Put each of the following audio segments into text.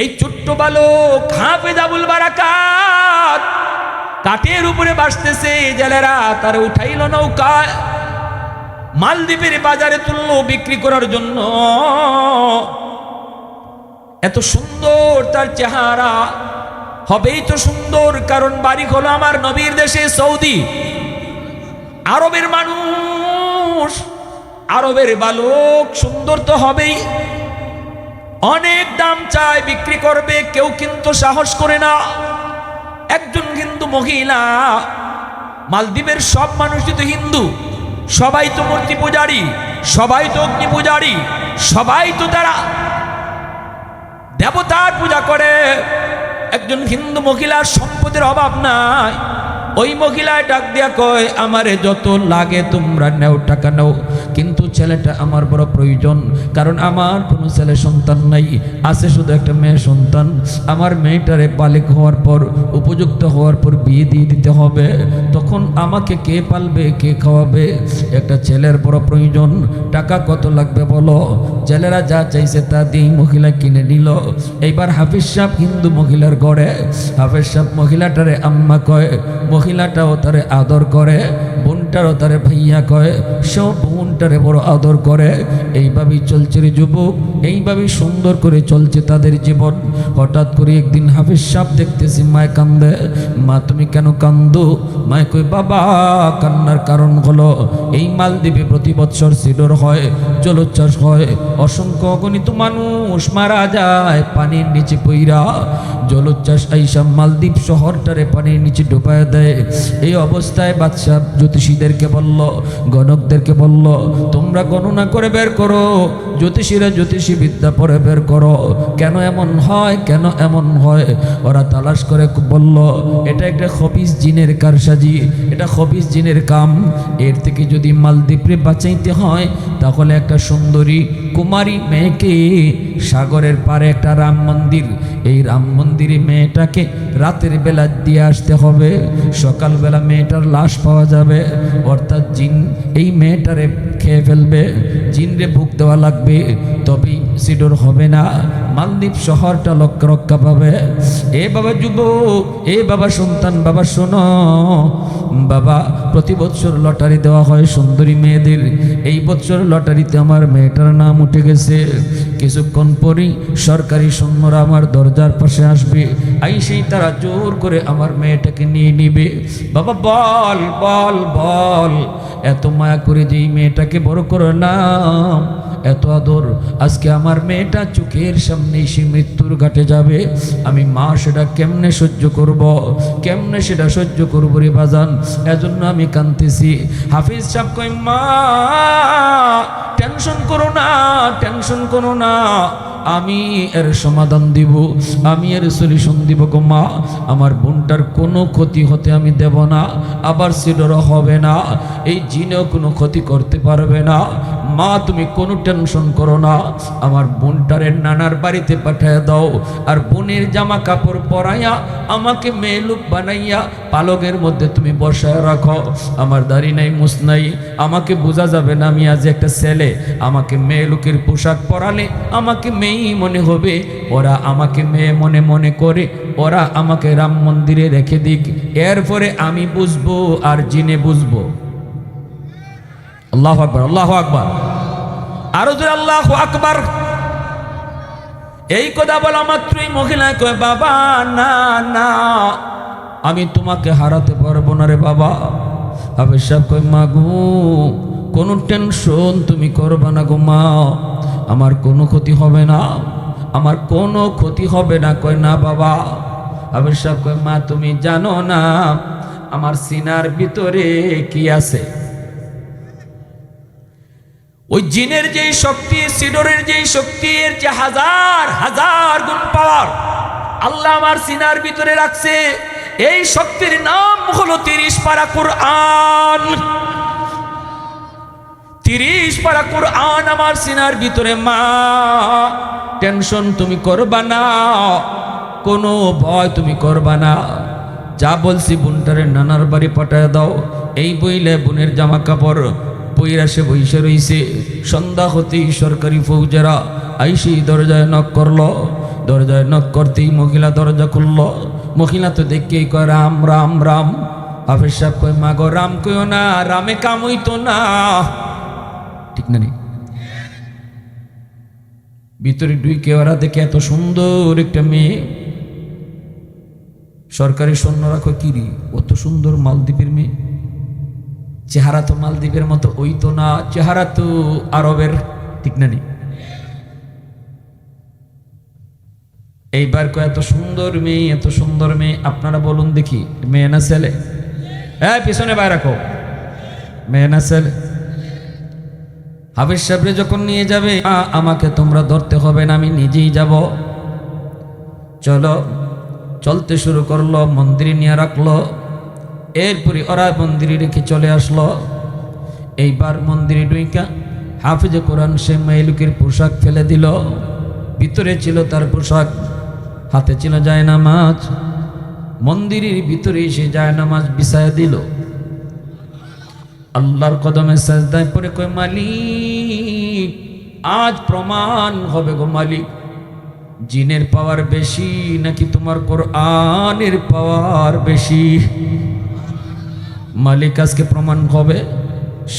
এই ছোট্ট বালক হাফেজ আবুল বারাকাত কাঠের উপরে বাসতেছে, জেলেরা তার উঠাইল নৌকায়, মালদ্বীপের বাজারে তুললো বিক্রি করার জন্য। এত সুন্দর তার চেহারা, হবেই তো সুন্দর, কারণ বাড়ি হলো আমার নবীর দেশে সৌদি আরবের মানুষ, আরবের বালক সুন্দর তো হবেই। অনেক দাম চায়, বিক্রি করবে, কেউ কিন্তু সাহস করে না। একজন হিন্দু মহিলা, মালদ্বীপের সব মানুষই তো হিন্দু, সবাই তো মূর্তি পূজারী, সবাই তো অগ্নি পূজারী, সবাই তো তারা দেবতার পূজা করে। একজন হিন্দু মহিলার সম্পদের অভাব নাই। ওই মহিলায় ডাক দিয়া কয়, আমারে যত লাগে তোমরা নেও, টাকা নাও, কিন্তু ছেলেটা আমার বড় প্রয়োজন, কারণ আমার কোনো ছেলে সন্তান নাই, আছে শুধু একটা মেয়ে সন্তান। আমার মেয়েটারে বালিক হওয়ার পর, উপযুক্ত হওয়ার পর বিয়ে দিয়ে দিতে হবে, তখন আমাকে কে পালবে, কে খাওয়াবে? একটা ছেলের বড় প্রয়োজন, টাকা কত লাগবে বলো? ছেলেরা যা চাইছে তা দিয়ে মহিলা কিনে নিল। এইবার হাফিজ সাহেব হিন্দু মহিলার ঘরে, হাফিজ সাহেব মহিলাটারে আম্মা কয়, মহিলাটাও তারে আদর করে, বোনটারও তারে ভাইয়া কয়, সব বোনটারে বড় আদর করে। এইভাবেই চলছে রে যুবক, এইভাবেই সুন্দর করে চলছে তাদের জীবন। হঠাৎ করে একদিন হাফিজ সাহেব দেখতেছি মায় কান্দে। মা তুমি কেন কান্দো? মায় কই, বাবা কান্নার কারণ হলো এই মালদ্বীপে প্রতি বৎসর সিডর হয়, জলোচ্ছ্বাস হয়, অসংখ্য অগণিত মানুষ মারা যায় পানির নিচে পইরা। জলোচ্ছ্বাস আইসা মালদ্বীপ শহরটারে পানির নিচে ডুবায় দেয়। এই অবস্থায় বাদশাহ জ্যোতিষীদেরকে বলল, গণকদেরকে বলল, তোমরা গণনা করে বের করো, জ্যোতিষীরা জ্যোতিষী বিদ্যা পরে বের করো, কেন এমন হয়, কেন এমন হয়। ওরা তালাশ করে বলল, এটা একটা খবিস জিনের কারসাজি, এটা খবিস জিনের কাম। এর থেকে যদি মালদ্বীপে বাঁচাইতে হয়, তাহলে একটা সুন্দরী কুমারী মেয়েকে সাগরের পারে একটা রাম মন্দির, এই রাম মন্দিরে মেয়েটাকে রাতের বেলা দিয়ে আসতে হবে, সকালবেলা মেয়েটার লাশ পাওয়া যাবে, অর্থাৎ জিন এই মেয়েটারে খেয়ে ফেলবে, জিনরে ভুগ দেওয়া লাগবে, তবেই সিডর হবে না, মালদ্বীপ শহরটা রক্ষা পাবে। এ বাবা যুবক, এ বাবা সন্তান, বাবা শোনো, বাবা প্রতি বছর লটারি দেওয়া হয় সুন্দরী মেয়েদের, এই বছর লটারিতে আমার মেয়েটার নাম উঠে গেছে। কিছুক্ষণ পরেই সরকারি সৈন্যরা আমার দরজার পাশে আসবে, আইসেই তারা জোর করে আমার মেয়েটাকে নিয়ে নিবে। বাবা বল বল বল, এত মায়া করে যেই মেয়েটাকে বড় করে নাম, এত আদর, আজকে আমার মেয়েটা চোখের সামনে সে মৃত্যুর ঘাটে যাবে, আমি মা সেটা কেমনে সহ্য করব, কেমনে সেটা সহ্য করব রে বাজান, এজন্য আমি কাঁদতেছি। হাফিজ সাহেব কই, মা টেনশন করো না, টেনশন করো না, আমি এর সমাধান দিব, আমি এর সলিউশন দিব গো মা, আমার বোনটার কোনো ক্ষতি হতে আমি দেব না, আবার সিডরও হবে না, এই জিনেও কোনো ক্ষতি করতে পারবে না। মা তুমি কোনো টেনশন করো না, আমার বোনটারে নানার বাড়িতে পাঠিয়ে দাও, আর বোনের জামা কাপড় পরাইয়া আমাকে মেয়ে লোক বানাইয়া পালকের মধ্যে তুমি বসায় রাখো, আমার দাড়ি নাই মুছ নাই, আমাকে বোঝা যাবে না আমি আজ একটা ছেলে, আমাকে মেয়ে লোকের পোশাক পরালে আমাকে মেয়েই মনে হবে, ওরা আমাকে মেয়ে মনে মনে করে, ওরা আমাকে রাম মন্দিরে রেখে দিক, এরপরে আমি বুঝবো আর জিনে বুঝবো। আল্লাহু আকবার, আল্লাহু আকবার, আরো জোরে আল্লাহু আকবার। এই কথা বলা মাত্রই মহিলা কয়, বাবা না না, আমি তোমাকে হারাতে পারবো না রে বাবা। হাফেজ সাহেব কয়, মা গো কোনো টেনশন তুমি করবা না গো মা, আমার কোনো ক্ষতি হবে না, আমার কোনো ক্ষতি হবে না। কয় না বাবা। হাফেজ সাহেব কয়, মা তুমি জানো না আমার সিনার ভিতরে কি আছে? ওই জিনের যেই শক্তি, সিডরের যেই শক্তি, এর যে হাজার হাজার গুণ পাওয়ার আল্লাহ আমার সিনার ভিতরে রাখছে। এই শক্তির নাম হলো 30 পারা কুরআন। 30 পারা কুরআন আমার সিনার ভিতরে। মা টেনশন তুমি করবা না, কোনো ভয় তুমি করবা না, যা বলছি বোনটারে নানার বাড়ি পাঠায় দাও। এই বইলে বোনের জামা কাপড় পইরা সে বইসে রইছে। সন্ধ্যা হতেই সরকারি ফৌজেরা আইসি দরজায় নক করলো। দরজায় নক করতেই মহিলা দরজা খুলল। মহিলা তো দেখেই কয় রাম রাম রাম। হাফেজ সাহেব কয় মা গো রাম কইও না, রামে কাম হইতো না। ঠিক না? ভিতরে ঢুকে ওরা দেখে এত সুন্দর একটা মেয়ে। সরকারি সৈন্যরা কয় কি রে অত সুন্দর মালদ্বীপের মেয়ে, চেহারা তো মালদ্বীপের মতো ওই তো না, চেহারা তো আরবের। ঠিক না? এইবার কয় এত সুন্দর মেয়ে, এত সুন্দর মেয়ে, আপনারা বলুন দেখি মেয়ে না ছেলে? হ্যাঁ পিছনে বাইরে রাখো, মেয়ে না ছেলে? হাফেজ সাহেবরে যখন নিয়ে যাবে, আমাকে তোমরা ধরতে হবে না, আমি নিজেই যাব। চলো, চলতে শুরু করলো, মন্দিরে নিয়ে রাখলো। এরপরে ওরা মন্দিরে রেখে চলে আসলো। এইবার মন্দিরে ঢুইকা হাফেজে কোরআন সে মেয়েলুকের পোশাক ফেলে দিল। ভিতরে ছিল তার পোশাক, হাতে ছিল জায়নামাজ। মন্দিরের ভিতরে এসে জায়নামাজ বিছায়া দিল। আল্লাহর কদমে সাজদায় পড়ে কয় মালিক আজ প্রমাণ হবে গো মালিক, জিনের পাওয়ার বেশি নাকি তোমার কোরআনের পাওয়ার বেশি? মালিক আজকে প্রমাণ হবে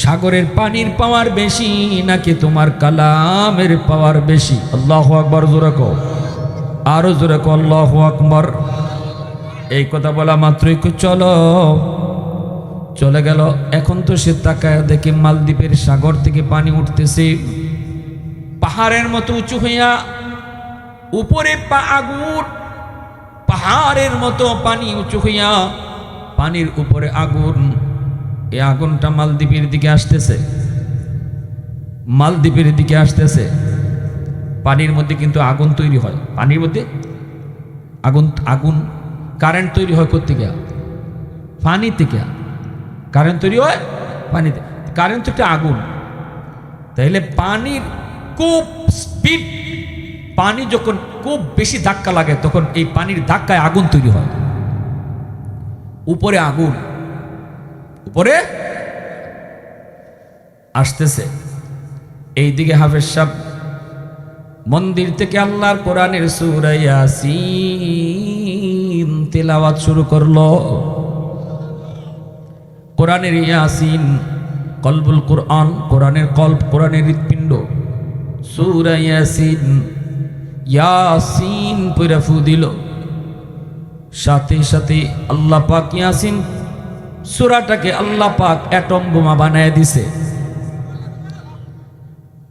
সাগরের পানির পাওয়ার বেশি নাকি তোমার কালামের পাওয়ার বেশি। আল্লাহু আকবার, জোরে কও, আরো জোরে কও আল্লাহু আকবার। এই কথা বলা মাত্রই চলো, চলে গেল। এখন তো সে তাকায় দেখে মালদ্বীপের সাগর থেকে পানি উঠতেছে পাহাড়ের মতো উঁচু হইয়া, উপরে আগুন, পাহাড়ের মতো পানি উঁচু হইয়া, পানির উপরে আগুন। এই আগুনটা মালদ্বীপের দিকে আসতেছে, মালদ্বীপের দিকে আসতেছে। পানির মধ্যে কিন্তু আগুন তৈরি হয়, পানির মধ্যে আগুন, আগুন কারেন্ট তৈরি হয় কোত্থেকে? পানি থেকে কারেন্ট তৈরি হয়, পানিতে। কারেন্ট তো একটা আগুন, তাইলে পানির খুব স্পিড, পানি যখন খুব বেশি ধাক্কা লাগে তখন এই পানির ধাক্কায় আগুন তৈরি হয়। উপরে আগুন, উপরে আসতেছে। এইদিকে হাফেজ সাহেব মন্দির থেকে আল্লাহর কোরআনের সূরা ইয়াসিন তেলাওয়াত শুরু করলো। কোরআনের ইয়াসিন, কলবুল কোরআন, কোরআনের কল্ব, কোরআনের হৃৎপিণ্ড। সূরা ইয়াসিন, ইয়াসিন পড়া ফু দিল। সাথে সাথে আল্লাহ পাক ইয়াসিন সূরাটাকে আল্লাহ পাক অ্যাটম বোমা বানায় দিছে।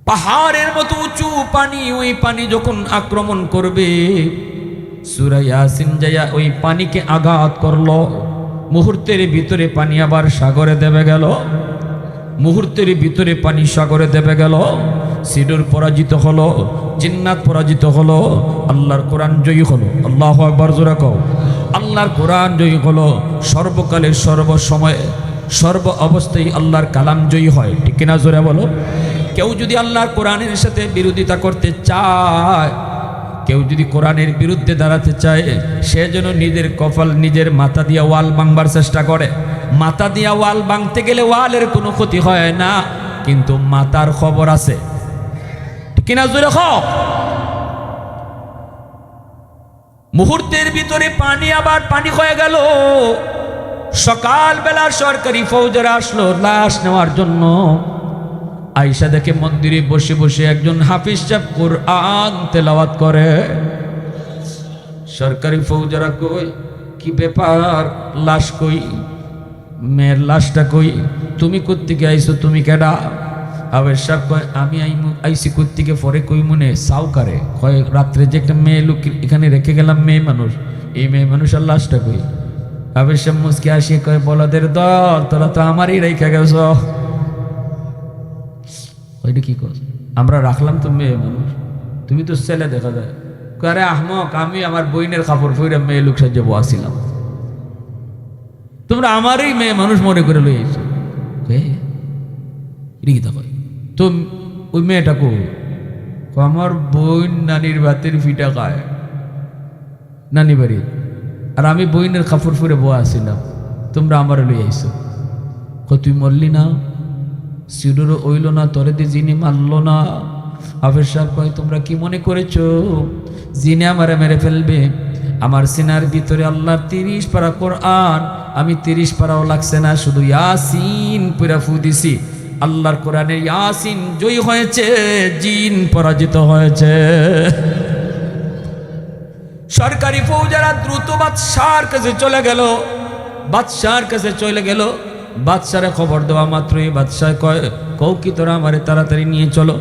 পাহাড়ের মতো উঁচু পানি, ওই পানি যখন আক্রমণ করবে, সূরা ইয়াসিন যায়া ওই পানিকে আঘাত করলো। মুহূর্তের ভিতরে পানি আবার সাগরে দেবে গেল, মুহূর্তের ভিতরে পানি সাগরে দেবে গেল। সিডর পরাজিত হলো, জিন্নাত পরাজিত হলো, আল্লাহর কোরআন জয়ী হলো। আল্লাহু আকবার, জোরে কও। আল্লাহর কোরআন জয়ী হলো। সর্বকালের সর্বসময়ে সর্ব অবস্থায় আল্লাহর কালাম জয়ী হয়, ঠিক কিনা? জোরে বলো। কেউ যদি আল্লাহর কোরআনের সাথে বিরোধিতা করতে চায়, কেউ যদি কোরআনের বিরুদ্ধে দাঁড়াতে চায়, সে যেন নিজের কপাল নিজের মাথা দিয়া ওয়াল ভাঙবার চেষ্টা করে। মাথা দিয়া ওয়াল ভাঙতে গেলে ওয়ালের কোনো ক্ষতি হয় না, কিন্তু মাথার খবর আছে, ঠিক কিনা? জোরে কও। মুহূর্তের ভিতরে পানি আবার পানি হয়ে গেল। সকালবেলা সরকারি ফৌজরা আসলো লাশ নেওয়ার জন্য। আয়েশা দেখে মন্দিরে বসে বসে একজন হাফিজ সাহেব কোরআন তেলাওয়াত করে। সরকারি ফৌজরা কই, কি ব্যাপার, লাশ কই, মেয়ের লাশটা কই, তুমি কোত্থেকে আইছো, তুমি কেডা? হাফিজ সাহেব কয় আমি আইসি কোত্থেকে, পরে কই মনে সাউকারে কয় রাত্রে যে একটা মেয়ে লোক এখানে রেখে গেলাম, মেয়ে মানুষ, এই মেয়ে মানুষের লাশটা কই? হাফিজ সাহেব মুসকে আসিয়ে কয় বলদের দল, তোরা তো আমারই রেখে গেছ। ওইটা কি কর, আমরা রাখলাম তো মেয়ে মানুষ, তুমি তো ছেলে দেখা যায়। আরে আহমক, আমি আমার বইনের কাপড় পরে মেয়ে লোক সাহায্যে বসিলাম, তোমরা আমারই মেয়ে মানুষ মনে করে লইছো। তো ওই মেয়েটা কো, আমার বইন নানির ভাতের ফিটা খায় নানি বাড়ি, আর আমি বইনের কাপড় পরে বয়া আসিলাম, তোমরা আমার লই আইছো। তুই মরলি না, সিডুরও ওইল না, তোরে দিয়ে যিনি মানল না। হাফেজ সাহেব কয় তোমরা কি মনে করেছো জিনে আমারে মেরে ফেলবে। আমার সিনার ভিতরে আল্লাহর 30 পারা কোরআন, আমি 30 পারাও লাগছে না, শুধু ইয়াসিন পুরা ফু দিছি। আল্লাহর কোরআনে ইয়াসিন জয়ী হয়েছে, জিন পরাজিত হয়েছে। সরকারি ফৌজারা দ্রুত বাদশার কাছে চলে গেল, বাদশার কাছে চলে গেল। বাদশারে খবর দেওয়া মাত্রই বাদশাহ কয়, কৌকি তোরা আমারে তাড়াতাড়ি নিয়ে চলো।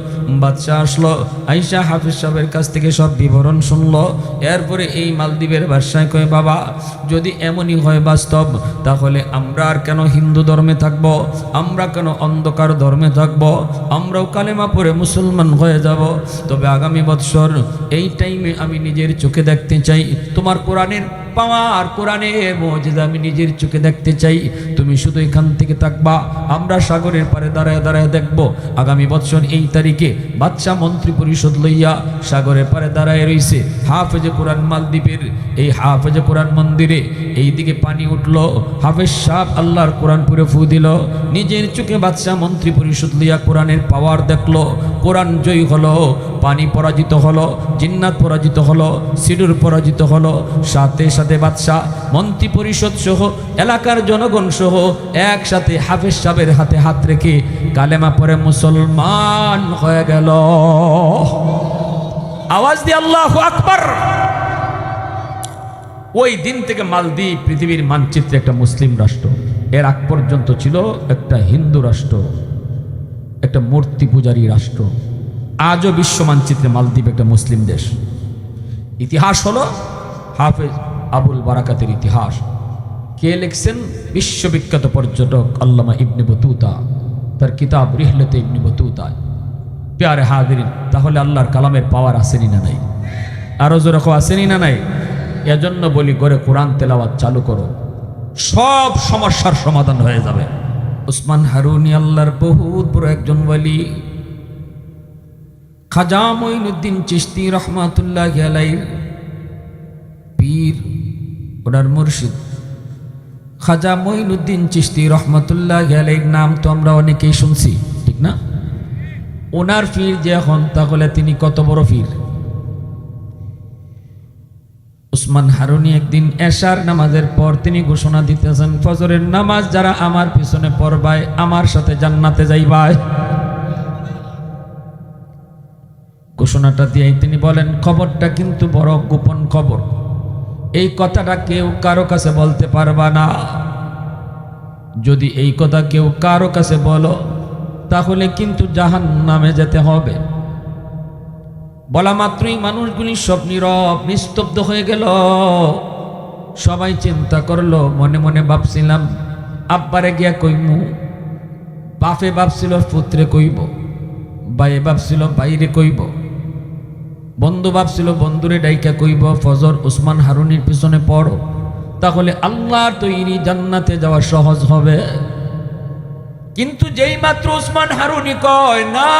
বাদশাহ আসলো, আইসা হাফিজ সাহেবের কাছ থেকে সব বিবরণ শুনলো। এরপরে এই মালদ্বীপের বাদশাহ কয়, বাবা যদি এমনই হয় বাস্তব, তাহলে আমরা আর কেন হিন্দু ধর্মে থাকবো? আমরা কেন অন্ধকার ধর্মে থাকবো? আমরাও কালেমা পড়ে মুসলমান হয়ে যাব। তবে আগামী বৎসর এই টাইমে আমি নিজের চোখে দেখতে চাই তোমার কোরআনের পাওয়ার, কোরআনের মুজিজা আমি নিজের চোখে দেখতে চাই। তুমি শুধু এখান থেকে থাকবা, আমরা সাগরের পারে দাঁড়ায় দাঁড়ায় দেখব। আগামী বৎসর এই তারিখে বাদশাহ মন্ত্রী পরিষদ লইয়া সাগরের পারে দাঁড়ায় রইছে। হাফেজে কোরআন মালদ্বীপের এই হাফেজে কোরআন মন্দিরে এই দিকে পানি উঠলো। হাফেজ সাহেব আল্লাহর কোরআন পুরে ফু দিল। নিজের চোখে বাদশাহ মন্ত্রী পরিষদ লইয়া কোরআনের পাওয়ার দেখলো। কোরআন জয়ী হলো, পানি পরাজিত হলো, জিন্নাত পরাজিত হলো, সিডুর পরাজিত হলো। সাথে সাথে বাদশাহ মন্ত্রী পরিষদ সহ এলাকার জনগণ সহ একসাথে হাফেজ সাহেবের হাতে হাত রেখে কালেমা পড়ে মুসলমান হয়ে গেল। আওয়াজ দিয়ে আল্লাহু আকবার। ওই দিন থেকে মালদ্বীপ পৃথিবীর মানচিত্রে একটা মুসলিম রাষ্ট্র। এর আগ পর্যন্ত ছিল একটা হিন্দু রাষ্ট্র, একটা মূর্তি পূজারী রাষ্ট্র। আজও বিশ্ব মানচিত্রে মালদ্বীপ একটা মুসলিম দেশ। ইতিহাস হলো হাফেজ আবুল বারাকাতের ইতিহাস। কে লিখছেন? বিশ্ববিখ্যাত পর্যটক আল্লামা ইবনে বতুতা, তার কিতাব রিহলতে ইবনে বতুতা। প্যারে হাজিরিন, তাহলে আল্লাহর কালামের পাওয়ার আসেনি না নাই? আরো জোরে আসেনি না নাই? এজন্য বলি করে কোরআন তেলাওয়াত চালু করো, সব সমস্যার সমাধান হয়ে যাবে। উসমান হারুনি আল্লাহর বহুত বড় একজন ওয়ালি। খাজা মঈনুদ্দিন চিশতি রহমাতুল্লাহি আলাইহির পীর, ওনার মুর্শিদ খাজা মঈনুদ্দিন চিশতি রহমাতুল্লাহি আলাইহির নাম তো আমরা অনেকেই শুনছি, ঠিক না? ওনার পীর যে এখন, তাহলে তিনি কত বড় পীর? উসমান হারুনি একদিন এশার নামাজের পর তিনি ঘোষণা দিতেছেন, ফজরের নামাজ যারা আমার পিছনে পড়বায় আমার সাথে জান্নাতে যাইবায়। ঘোষণাটা দিয়ে তিনি বলেন, খবরটা কিন্তু বড় গোপন খবর, এই কথাটা কেউ কারো কাছে বলতে পারবা না। যদি এই কথা কেউ কারো কাছে বলো, তাহলে কিন্তু জাহান্নামে যেতে হবে। বলা মাত্রই মানুষগুলি সব নীরব নিস্তব্ধ হয়ে গেল। সবাই চিন্তা করলো, মনে মনে ভাবছিলাম আব্বারে গিয়া কইমু, বাপে ভাবছিল পুত্রে কইব, বাইয়ে ভাবছিল বাইরে কইব, বন্ধু ভাবছিল বন্ধুরে ডাইকা কইব ফজর উসমান হারুনির পিছনে পড়ো, তাহলে আল্লাহর তৈরি জান্নাতে যাওয়া সহজ হবে। কিন্তু যেই মাত্র উসমান হারুনি কয় না,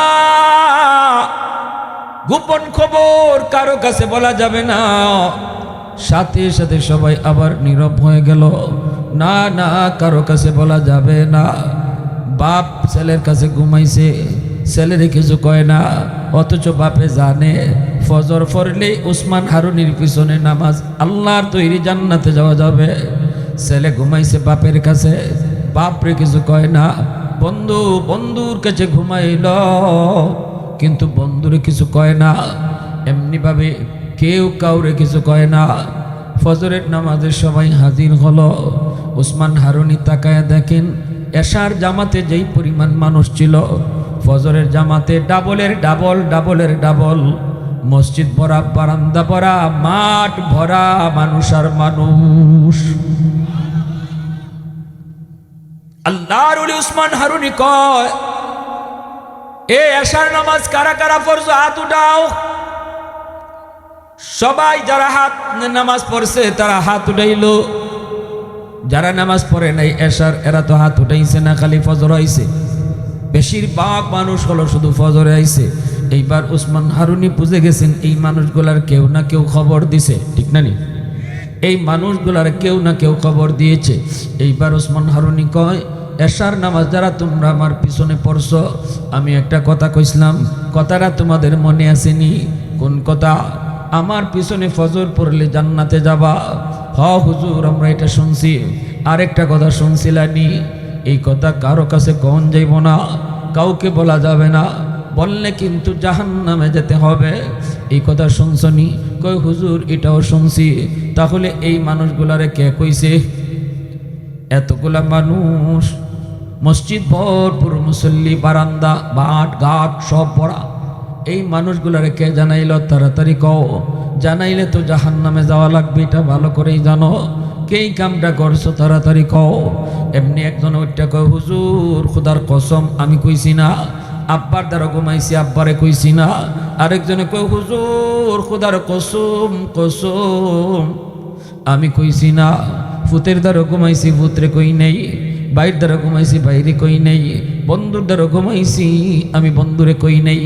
গোপন খবর কারো কাছে বলা যাবে না, সাথে সাথে সবাই আবার নীরব হয়ে গেল। না না, কারো কাছে বলা যাবে না। বাপ ছেলের কাছে ঘুমাইছে, ছেলেরে কিছু কয় না, অথচ বাপে জানে ফজর পড়লে উসমান হারুনির পিছনে নামাজ আল্লাহর তৈরি জান্নাতে যাওয়া যাবে। ছেলে ঘুমাইছে বাপের কাছে, বাপরে কিছু কয় না। বন্ধু বন্ধুর কাছে ঘুমাইল, কিন্তু বন্ধুরে কিছু কয় না। এমনিভাবে কেউ কাউরে কিছু কয় না। ফজরের নামাজের সবাই হাজির হলো। উসমান হারুনি তাকায় দেখেন, এশার জামাতে যেই পরিমাণ মানুষ ছিল, ফজরের জামাতে ডাবলের ডাবল, ডাবলের ডাবল। মসজিদ ভরা, বারান্দা ভরা, মাঠ ভরা মানুষ আর মানুষ। আল্লাহর ওলি উসমান হারুনি কয়, এ এশার নামাজ কারা কারা পড়ছো হাত উঠাও। সবাই যারা হাত নামাজ পড়ছে তারা হাত উঠাইল। যারা নামাজ পড়ে নাই এশার, এরা তো হাত উঠাইছে না, খালি ফজর আইছে। বেশিরভাগ মানুষ হলো শুধু ফজরে আইছে। এইবার উসমান হারুনি বুঝে গেছেন এই মানুষগুলার কেউ না কেউ খবর দিছে, ঠিক না নি? এই মানুষগুলার কেউ না কেউ খবর দিয়েছে। এইবার উসমান হারুনি কয়, এশার নামাজ যারা তোমরা আমার পিছনে পড়ছো, আমি একটা কথা কইছিলাম, কথাটা তোমাদের মনে আসেনি? কোন কথা? আমার পিছনে ফজর পড়লে জান্নাতে যাবা। হ হুজুর আমরা এটা শুনছি। আরেকটা কথা শুনছিলানি, এই কথা কারো কাছে কন যাইব না, কাউকে বলা যাবে না, বললে কিন্তু জাহান্নামে যেতে হবে। এই কথা শুনছনি? কই হুজুর এটাও শুনছি। তাহলে এই মানুষগুলারে কে কইছে? এতগুলা মানুষ, মসজিদ ভরপুর মুসল্লি, বারান্দা বাট ঘাট সব পড়া, এই মানুষগুলারে কে জানাইল? তাড়াতাড়ি কও। জানাইলে তো জাহান্নামে যাওয়া লাগবে, এটা ভালো করেই জানো। কেই কামটা করছো তাড়াতাড়ি কও। এমনি একজন ওইটা কয় হুজুর খুদার কসম আমি কইছি না, আব্বার দ্বারা ঘুমাইছি আব্বারে কইছি না। আরেকজনে কয় হুজুর খুদার কসম কসম আমি কইছি না, ফুতের দ্বারা ঘুমাইছি ফুতরে কই নেই, বাইর দ্বারা ঘুমাইছি বাইরে কই নেই, বন্ধুর দ্বারা ঘুমাইছি আমি বন্ধুরে কই নেই।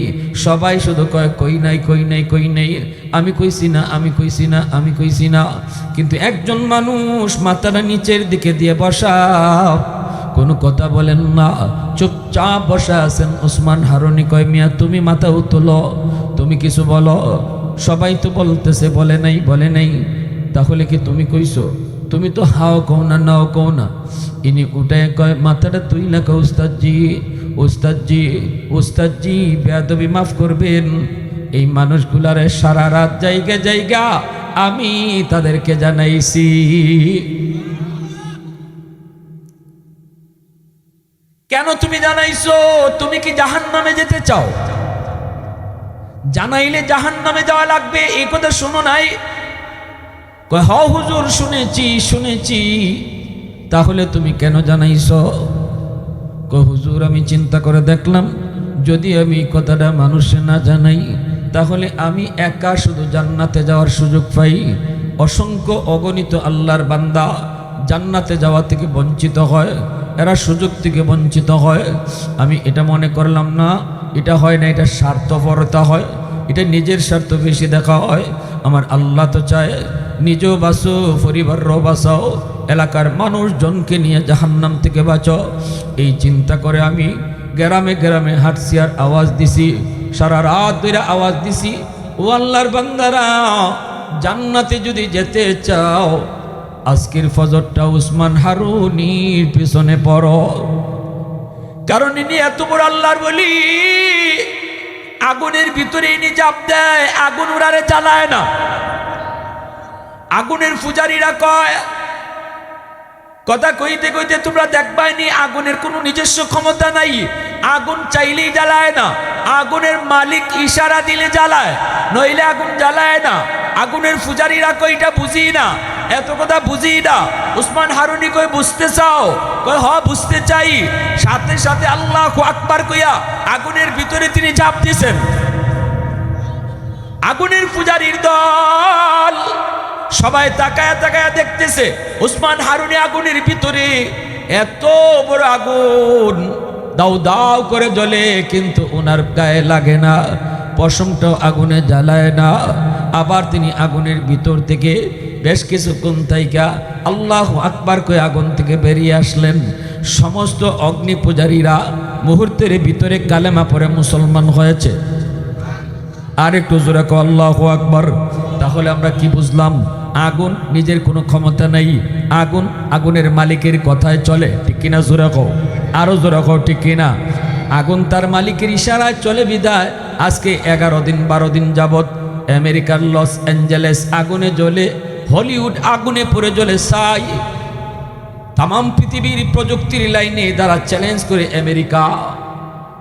সবাই শুধু কয় কই নাই কই নাই কই নেই, আমি কইছি না আমি কইছি না আমি কইছি না। কিন্তু একজন মানুষ মাথাটা নিচের দিকে দিয়ে বসা, কোনো কথা বলেন না, চুপচাপ বসা আছেন। ওসমান হারুনি কয় মিয়া তুমি মাথা উতলো, তুমি কিছু বলো। সবাই তো বলতেছে বলে নাই বলে নাই, তাহলে কি তুমি কইছো? তুমি তো হাও কও না নাও কও না। ইনি উঠে কয় মাথাটা তুই না কও উস্তাদজি উস্তাদজি উস্তাদজি বেয়াদবি মাফ করবেন। এই মানুষগুলারে সারা রাত জায়গা জায়গা আমি তাদেরকে জানাইছি। কেন তুমি জানাইছো? তুমি কি জাহান্নামে যেতে চাও? জানাইলে জাহান্নামে যাওয়া লাগবে এই কথা শোনো নাই? কয় হ হুজুর শুনেছি শুনেছি। তাহলে তুমি কেন জানাইছো? কয় হুজুর আমি চিন্তা করে দেখলাম যদি আমি কথাটা মানুষে না জানাই তাহলে আমি একা শুধু জান্নাতে যাওয়ার সুযোগ পাই, অসংখ্য অগণিত আল্লাহর বান্দা জান্নাতে যাওয়া থেকে বঞ্চিত হয়, এরা সুযোগ থেকে বঞ্চিত হয়। আমি এটা মনে করলাম না, এটা হয় না, এটা স্বার্থপরতা হয়, এটা নিজের স্বার্থ বেশি দেখা হয়। আমার আল্লাহ তো চায় নিজেও বাঁচো পরিবারও বাঁচাও, এলাকার মানুষজনকে নিয়ে জাহান্নাম থেকে বাঁচো। এই চিন্তা করে আমি গ্রামে গ্রামে হাঁটছি আর আওয়াজ দিছি, সারা রাত ধরে আওয়াজ দিছি, ও আল্লাহর বান্দারা জান্নাতে যদি যেতে চাও আজকের ফজরটা উসমান হারুনির পিছনে পড়ো। কারণ ইনি এত বড় আল্লাহর বলি, আগুনের ভিতরে ইনি চাপ দেয়, আগুন উড়ারে জ্বালায় না। আগুনের পূজারীরা কয়, কথা কইতে কইতে তোমরা দেখবাইনি আগুনের কোনো নিজস্ব ক্ষমতা নাই, আগুন চাইলেই জ্বালায় না, আগুনের মালিক ইশারা দিলে জ্বালায়, নইলে আগুন জ্বালায় না। আগুনের পূজারীরা কই এটা বুঝি না, এত কথা বুঝি না। উসমান হারুনি কই বুঝতে চাও? কই হ বুঝতে চাই। সাথে সাথে আল্লাহু আকবার কইয়া আগুনের ভিতরে তিনি ঝাঁপ দিয়েছেন। আগুনের পূজারীর দল সবাই তাকায়া তাকায়া দেখতেছে উসমান হারুনি আগুনের ভিতরে, এত বড় আগুন দাউ দাউ করে জ্বলে, কিন্তু ওনার গায়ে লাগে না, পশমটাও আগুনে জ্বালায় না। আবার তিনি আগুনের ভিতর থেকে বেশ কিছুক্ষণ থাইকা আল্লাহু আকবার কয়ে আগুন থেকে বেরিয়ে আসলেন। সমস্ত অগ্নি পূজারীরা মুহূর্তের ভিতরে কালেমা পড়ে মুসলমান হয়েছে। আর একটু জোরে কও আল্লাহু আকবার। তাহলে আমরা কি বুঝলাম? আগুন নিজের কোনো ক্ষমতা নেই, আগুন আগুনের মালিকের কথায় চলে, ঠিক কিনা? জোরে কও, আরো জোরে কও, ঠিক কিনা? আগুন তার মালিকের ইশারায় চলে বিদায় আজকে 11 দিন 12 দিন যাবত আমেরিকার লস অ্যাঞ্জেলেস আগুনে জ্বলে, হলিউড আগুনে পড়ে জ্বলে ছাই। তাম পৃথিবীর প্রযুক্তির লাইনে দ্বারা চ্যালেঞ্জ করে আমেরিকা,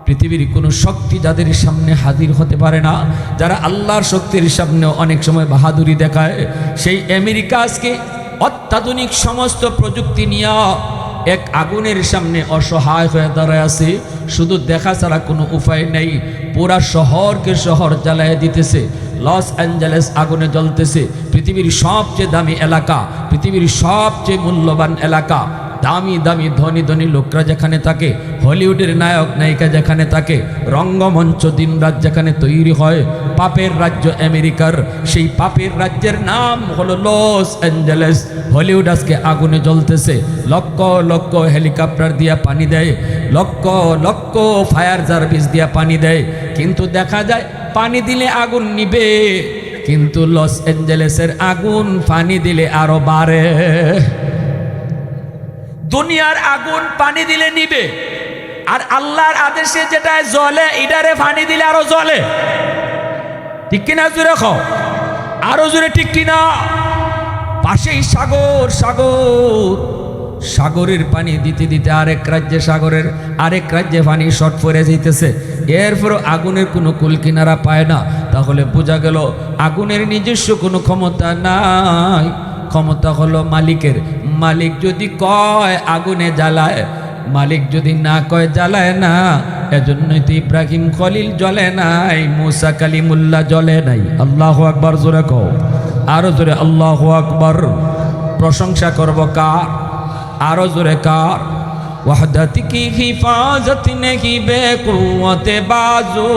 পৃথিবীর কোনো শক্তি যাদের সামনে হাজির হতে পারে না, যারা আল্লাহর শক্তির সামনে অনেক সময় বাহাদুরি দেখায়, সেই আমেরিকা আজকে অত্যাধুনিক সমস্ত প্রযুক্তি নিয়ে এক আগুনের সামনে অসহায় হয়ে দাঁড়ায় আছে। শুধু দেখা ছাড়া কোনো উপায় নেই, পুরা শহরকে শহর জ্বালায় দিতেছে। লস অ্যাঞ্জেলেস আগুনে জ্বলতেছে, পৃথিবীর সবচেয়ে দামি এলাকা, পৃথিবীর সবচেয়ে মূল্যবান এলাকা, দামি দামি ধনী ধনী লোকরা যেখানে থাকে, হলিউডের নায়ক নায়িকা যেখানে থাকে, রঙ্গমঞ্চ দিনরাত যেখানে তৈরি হয়, পাপের রাজ্য আমেরিকার, সেই পাপের রাজ্যের নাম হলো লস অ্যাঞ্জেলেস। হলিউড আজকে আগুনে জ্বলতেছে, লক্ষ লক্ষ হেলিকপ্টার দিয়া পানি দেয়, লক্ষ লক্ষ ফায়ার সার্ভিস দিয়া পানি দেয়, কিন্তু দেখা যায় পানি দিলে আগুন নিবে, কিন্তু লস অ্যাঞ্জেলেসের আগুন পানি দিলে আরো বাড়ে। দুনিয়ার আগুন পানি দিলে নিবে, আর আল্লাহর আদেশে যেটা জ্বলে এটারে পানি দিলে আরো জ্বলে। ঠিক কিনা? জোরে খাও, আরো জোরে ঠিক কিনা? পাশেই সাগর, সাগর, সাগরের পানি দিতে দিতে আরেক রাজ্যে পানি শর্ট পড়ে যাইতেছে। এরপর আগুনের কোনো কুল কিনারা পায় না। তাহলে বোঝা গেল আগুনের নিজস্ব কোনো ক্ষমতা নাই, ক্ষমতা হলো মালিকের। মালিক যদি কয় আগুনে জ্বালায়, মালিক যদি না কয় জ্বালায় না। এজন্যই তো ইব্রাহিম খলিল জ্বলে নাই, মুসা কালিমুল্লাহ জ্বলে নাই। আল্লাহু আকবার, জোরে কও, আরো জোরে আল্লাহু আকবার। প্রশংসা করব কার? আরো জোরে কার? ওয়াহদাত কি হিফাজত নেহি বেকুওয়াতে বাজু,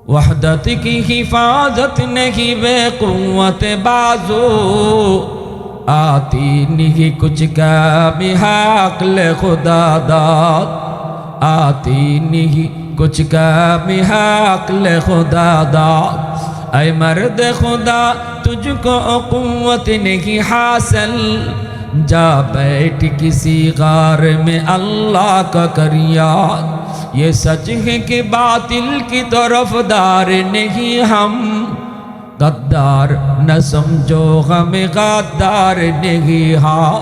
वहदत की हिफाजत नहीं बेकुव्वत बाजू, आती नहीं कुछ का मिहाकल खुदा दाद, आती नहीं कुछ का मिहाकल खुदा दाद। ऐ मर्द खुदा तुझको कुव्वत नहीं हासिल, जा बैठ किसी गार में अल्लाह का कर याद। ये सच है कि बातिल की तरफदार नहीं हम, गद्दार न समझो हमें गद्दार नहीं हाँ।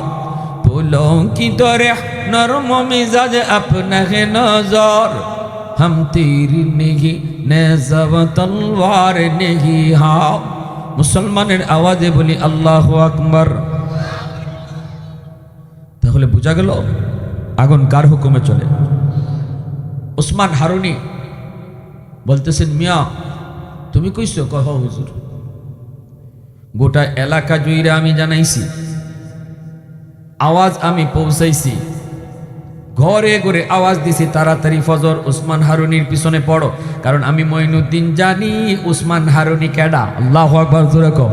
फूलों की तरह नरम मिजाज अपना है नजर, हम तीर नहीं नेज़ब तलवार नहीं हाँ। मुसलमाনের आवाजे बोली আল্লাহু আকবার। তাহলে বোঝা গেল আগুন কার হুকুমে চলে। ওসমান হারুনি বলতেছেন, মিয়া তুমি কইছো? কহ হুজুর, গোটা এলাকা জুইরা আমি জানাইছি, আওয়াজ আমি পৌঁছাইছি, ঘরে ঘরে আওয়াজ দিছি তাড়াতাড়ি ফজর ওসমান হারুনির পিছনে পড়ো, কারণ আমি মঈনুদ্দিন জানি ওসমান হারুনি কেডা। আল্লাহু আকবার, জোরে কও।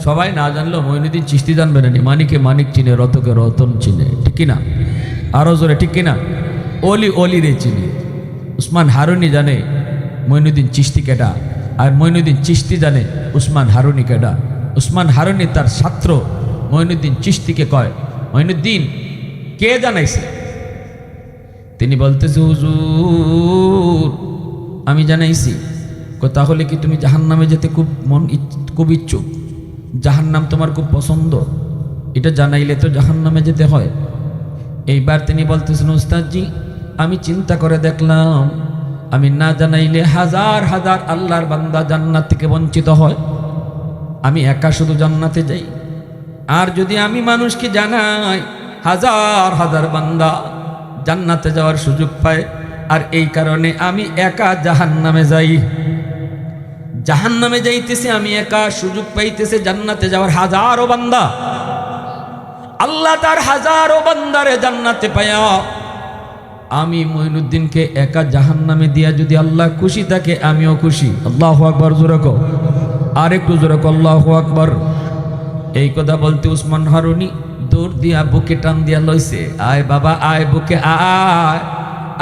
সবাই না জানলো মঈনুদ্দিন চিশতি জানবে না, মানিকে মানিক চিনে, রতকে রতন চিনে। ঠিক কিনা? আরো জোরে ঠিক কিনা? অলি অলি রে চিনি। ওসমান হারুনি জানে মঈনুদ্দিন চিশতি কেডা, আর মঈনুদ্দিন চিশতি জানে ওসমান হারুনি কেডা। ওসমান হারুনি তার ছাত্র মঈনুদ্দিন চিশতিকে কয়, মঈনুদ্দিন কে জানাইছে? তিনি বলতেছে, হুজুর আমি জানাইছি। তাহলে কি তুমি জাহান্নামে যেতে খুব ইচ্ছুক? জাহান্নাম তোমার খুব পছন্দ? এটা জানাইলে তো জাহান্নামে যেতে হয়। এইবার তিনি বলতেছেন, উস্তাদজি আমি চিন্তা করে দেখলাম, আমি না জানাইলে হাজার হাজার আল্লাহর বান্দা জান্নাত থেকে বঞ্চিত হয়, আমি একা শুধু জান্নাতে যাই। আর যদি আমি মানুষকে জানাই, হাজার হাজার বান্দা জান্নাতে যাওয়ার সুযোগ পায়। আর এই কারণে আমি একা জাহান্নামে যাই। জাহান্নামে যাইতেছে আমি একা, সুযোগ পাইতেছে জান্নাতে যাওয়ার হাজারো বান্দা। আল্লাহ তার হাজারো বান্দারে জান্নাতে পায়া আমি মঈনুদ্দিনকে একা জাহান্নামে দিয়া যদি আল্লাহ খুশি থাকে, আমিও খুশি। আল্লাহু আকবার, জোরে কও, আর একটু জোরে কও, আল্লাহু আকবার। এই কথা বলতে উসমান হারুনি দৌড় দিয়া বুকে টান দিয়া লইছে, আয় বাবা আয় বুকে আয়।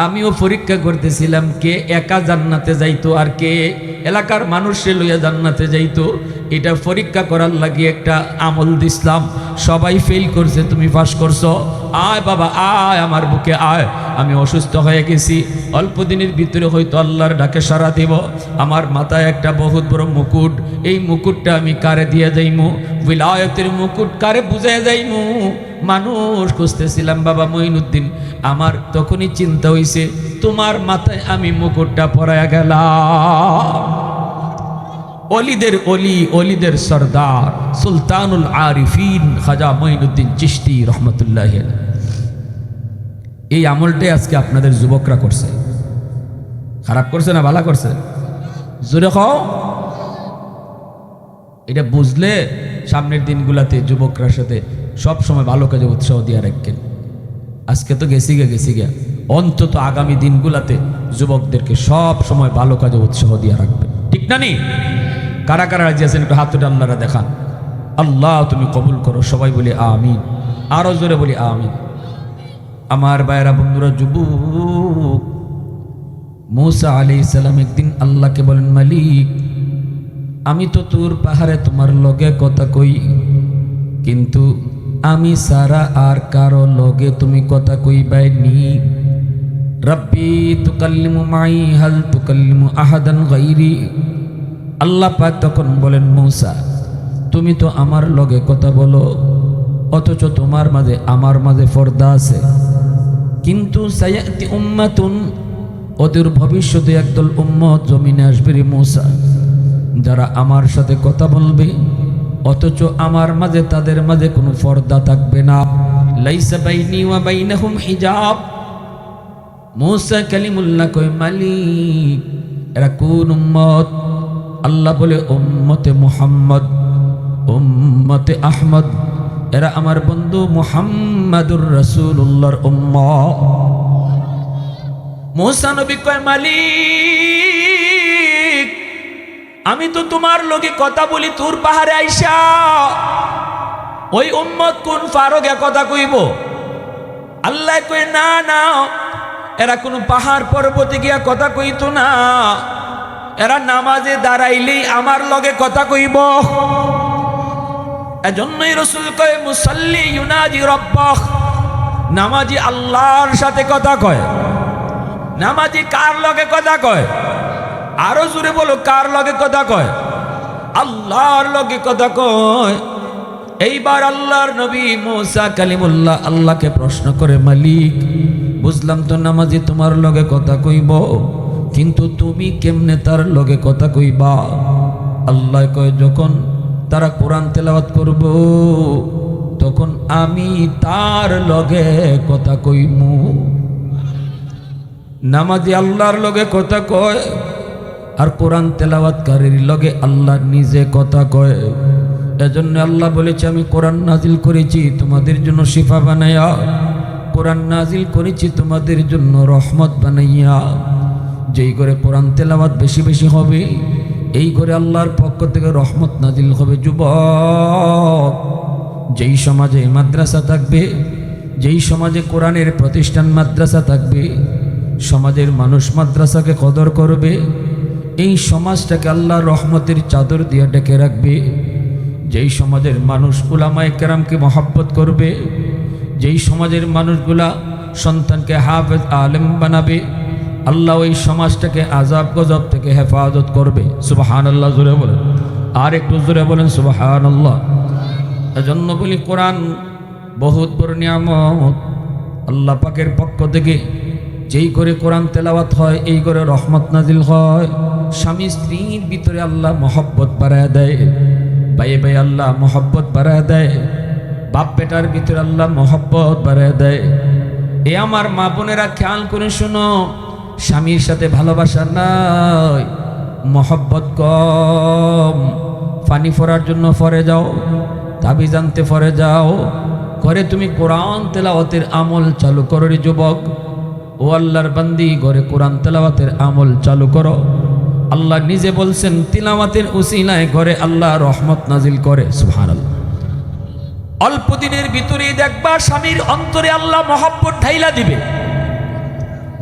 আমিও পরীক্ষা করতেছিলাম কে একা জান্নাতে যাইতো আর কে এলাকার মানুষে লইয়া জান্নাতে যাইতো। এটা পরীক্ষা করার লাগি একটা আমল দিছিলাম, সবাই ফেল করছে, তুমি পাস করছো। আয় বাবা আয়, আমার বুকে আয়। আমি অসুস্থ হয়ে গেছি, অল্প দিনের ভিতরে হয়তো আল্লাহর ডাকে সাড়া দিব। আমার মাথায় একটা বহুত বড় মুকুট, এই মুকুটটা আমি কারে দিয়ে যাইমু? বিলায়তের মুকুট কারে বুঝাই যাইমু? মানুষ খুঁজতেছিলাম বাবা মঈনুদ্দিন। আমার তখনই চিন্তা হইছে, তোমার মাথায় আমি মুকুটটা পরায়া গেলাম। অলিদের অলি, অলিদের সরদার, সুলতানুল আরিফিন খাজা মঈনুদ্দিন চিশতি রহমতুল্লাহ। এই আমলটাই আজকে আপনাদের যুবকরা করছে। খারাপ করছে না ভালো করছে? জোরে খাও। এটা বুঝলে সামনের দিনগুলাতে যুবকরার সাথে সব সময় ভালো কাজে উৎসাহ দিয়ে রাখেন। আজকে তো গেছি গে, অন্তত আগামী দিনগুলাতে যুবকদেরকে সব সময় ভালো কাজে উৎসাহ দিয়ে রাখবেন। ঠিক না নি? কারা কারা রাজি আছেন একটু হাত উঠে আল্লাহরা দেখান। আল্লাহ তুমি কবুল করো। সবাই বলি আমিন, আরো জোরে বলি আমিন। আমার ভাইয়েরা বন্ধুরা, যুবক মুসা আলাইহিস সালাম একদিন আল্লাহকে বলেন, মালিক আমি তো তুর পাহাড়ে তোমার লগে কথা কই, কিন্তু আমি সারা আর কারো লগে তুমি কথা কইবাই নি। রব্বি তুকাল্লিমু মাই হাল তুকাল্লিমু আহাদান গায়রি। আল্লাহ পাক তখন বলেন, মূসা তুমি তো আমার লগে কথা বলো, অথচ তোমার মাঝে আমার মাঝে পর্দা আছে। কিন্তু সায়াতি উম্মাতুন, ওদের ভবিষ্যতে একদল উম্মত জমিনে আসবে রে মূসা, যারা আমার সাথে কথা বলবে অথচ আমার মাঝে তাদের মাঝে কোনো পর্দা থাকবে না। লাইসা বাইনি ওয়া বাইনাহুম হিজাব। মূসা কালিমুল্লাহ কয়, মালিক এরা কোন উম্মত? আল্লাহ বলে, উম্মতে মুহাম্মদ, উম্মতে আহমদ, এরা আমার বন্ধু মুহাম্মাদুর রাসূলুল্লাহর উম্মত। মূসা নবী কয়, মালিক আমি তো তোমার লগে কথা বলি তোর পাহাড়ে আইসা, ওই উম্মত কোন ফারুকে কথা কইব? আল্লাহ কয়, না না, এরা কোন পাহাড় পর্বতে গিয়া কথা কইতো না, এরা নামাজে দাঁড়াইলেই আমার লগে কথা কইব। এজন্যই রাসূল কয়, মুসাল্লি ইউনাজি রব্বাহ, নামাজি আল্লাহর সাথে কথা কয়। নামাজি কার লগে কথা কয়? আরো জোরে বলো, কার লগে কথা কয়? আল্লাহর লগে কথা কয়। এইবার আল্লাহর নবী মূসা কালিমুল্লাহ আল্লাহকে প্রশ্ন করে, মালিক বুঝলাম তো নামাজি তোমার লগে কথা কইব, কিন্তু তুমি কেমনে তার লগে কথা কইবা? আল্লাহ কয়, যখন তারা কোরআন তেলাওয়াত করব তখন আমি তার লগে কথা কইমু। নামাজি আল্লাহর লগে কথা কয়, আর কোরআন তেলাওয়াতকারীর লগে আল্লাহ নিজে কথা কয়। এজন্য আল্লাহ বলেছে, আমি কোরআন নাজিল করেছি তোমাদের জন্য শিফা বানাইয়া, কোরআন নাজিল করেছি তোমাদের জন্য রহমত বানাইয়া। যেই করে কোরআন তেলাওয়াত বেশি বেশি হবে, এই করে আল্লাহর পক্ষ থেকে রহমত নাজিল হবে। যুবক, যেই সমাজে মাদ্রাসা থাকবে, যেই সমাজে কোরআনের প্রতিষ্ঠান মাদ্রাসা থাকবে, সমাজের মানুষ মাদ্রাসাকে কদর করবে, এই সমাজটাকে আল্লাহর রহমতের চাদর দিয়ে ডেকে রাখবে। যেই সমাজের মানুষ উলামায়ে কেরামকে মহব্বত করবে, যেই সমাজের মানুষগুলা সন্তানকে হাফেজ আলেম বানাবে, আল্লাহ ওই সমাজটাকে আযাব গজব থেকে হেফাজত করবে। সুবহানাল্লাহ জোরে বলেন, আর একটু জোরে বলেন সুবহানাল্লাহ। এজন্য বলি, কোরআন বহুত বড় নিয়ামত আল্লাহ পাকের পক্ষ থেকে। যেই করে কোরআন তেলাওয়াত হয়, এই করে রহমত নাজিল হয়। স্বামী স্ত্রীর ভিতরে আল্লাহ মহব্বত বাড়ায় দেয়, ভাইয়ে ভাই আল্লাহ মহব্বত বাড়ায় দেয়, বাপ বেটার ভিতরে আল্লাহ মহব্বত বাড়ায় দেয়। এ আমার মা বোনেরা খেয়াল করে শুনো, স্বামীর সাথে ভালোবাসা নাই, মহব্বত কম। পানি ফোরার জন্য ফরে যাও, তাবিজ আনতে ফরে যাও, করে তুমি কোরআন তেলাওয়াতের আমল চালু করো রে যুবক। ও আল্লাহর বান্দি, ঘরে কোরআন তেলাওয়াতের আমল চালু করো। আল্লাহ নিজে বলছেন, তিলাওয়াতের উসিলায় ঘরে আল্লাহ রহমত নাজিল করে। সুবহানাল্লাহ। অল্প দিনের ভিতরেই দেখবা স্বামীর অন্তরে আল্লাহ মহব্বত ঢাইলা দিবে।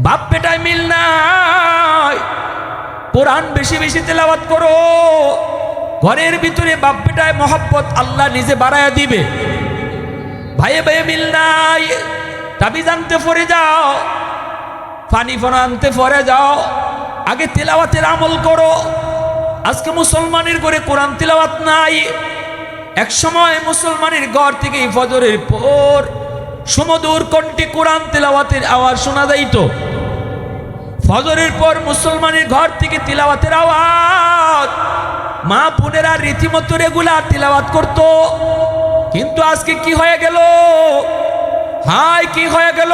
বাপ বেটায় মিল নাই, কোরআন বেশি বেশি তেলাওয়াত করো, ঘরের ভিতরে বাপ বেটায় মহব্বত আল্লাহ নিজে বাড়ায়া দিবে। ভাইয়ে ভাইয়ে মিল নাই, তাবিজ আনতে ফরে যাও, পানি ফোনা আনতে ফরে যাও, আগে তেলাওয়াতের আমল করো। আজকে মুসলমানের ঘরে কোরআন তেলাওয়াত নাই। এক সময় মুসলমানের ঘর থেকে ফজরের পর সুমধুর কণ্ঠে কোরআন তেলাওয়াতের আওয়াজ শোনা যাইত। ফজরের পর মুসলমানের ঘর থেকে তেলাওয়াতের আওয়াজ, মা বোনেরা রীতিমতো রেগুলার তেলাওয়াত করত। কিন্তু আজকে কি হয়ে গেল? হাই, কি হয়ে গেল?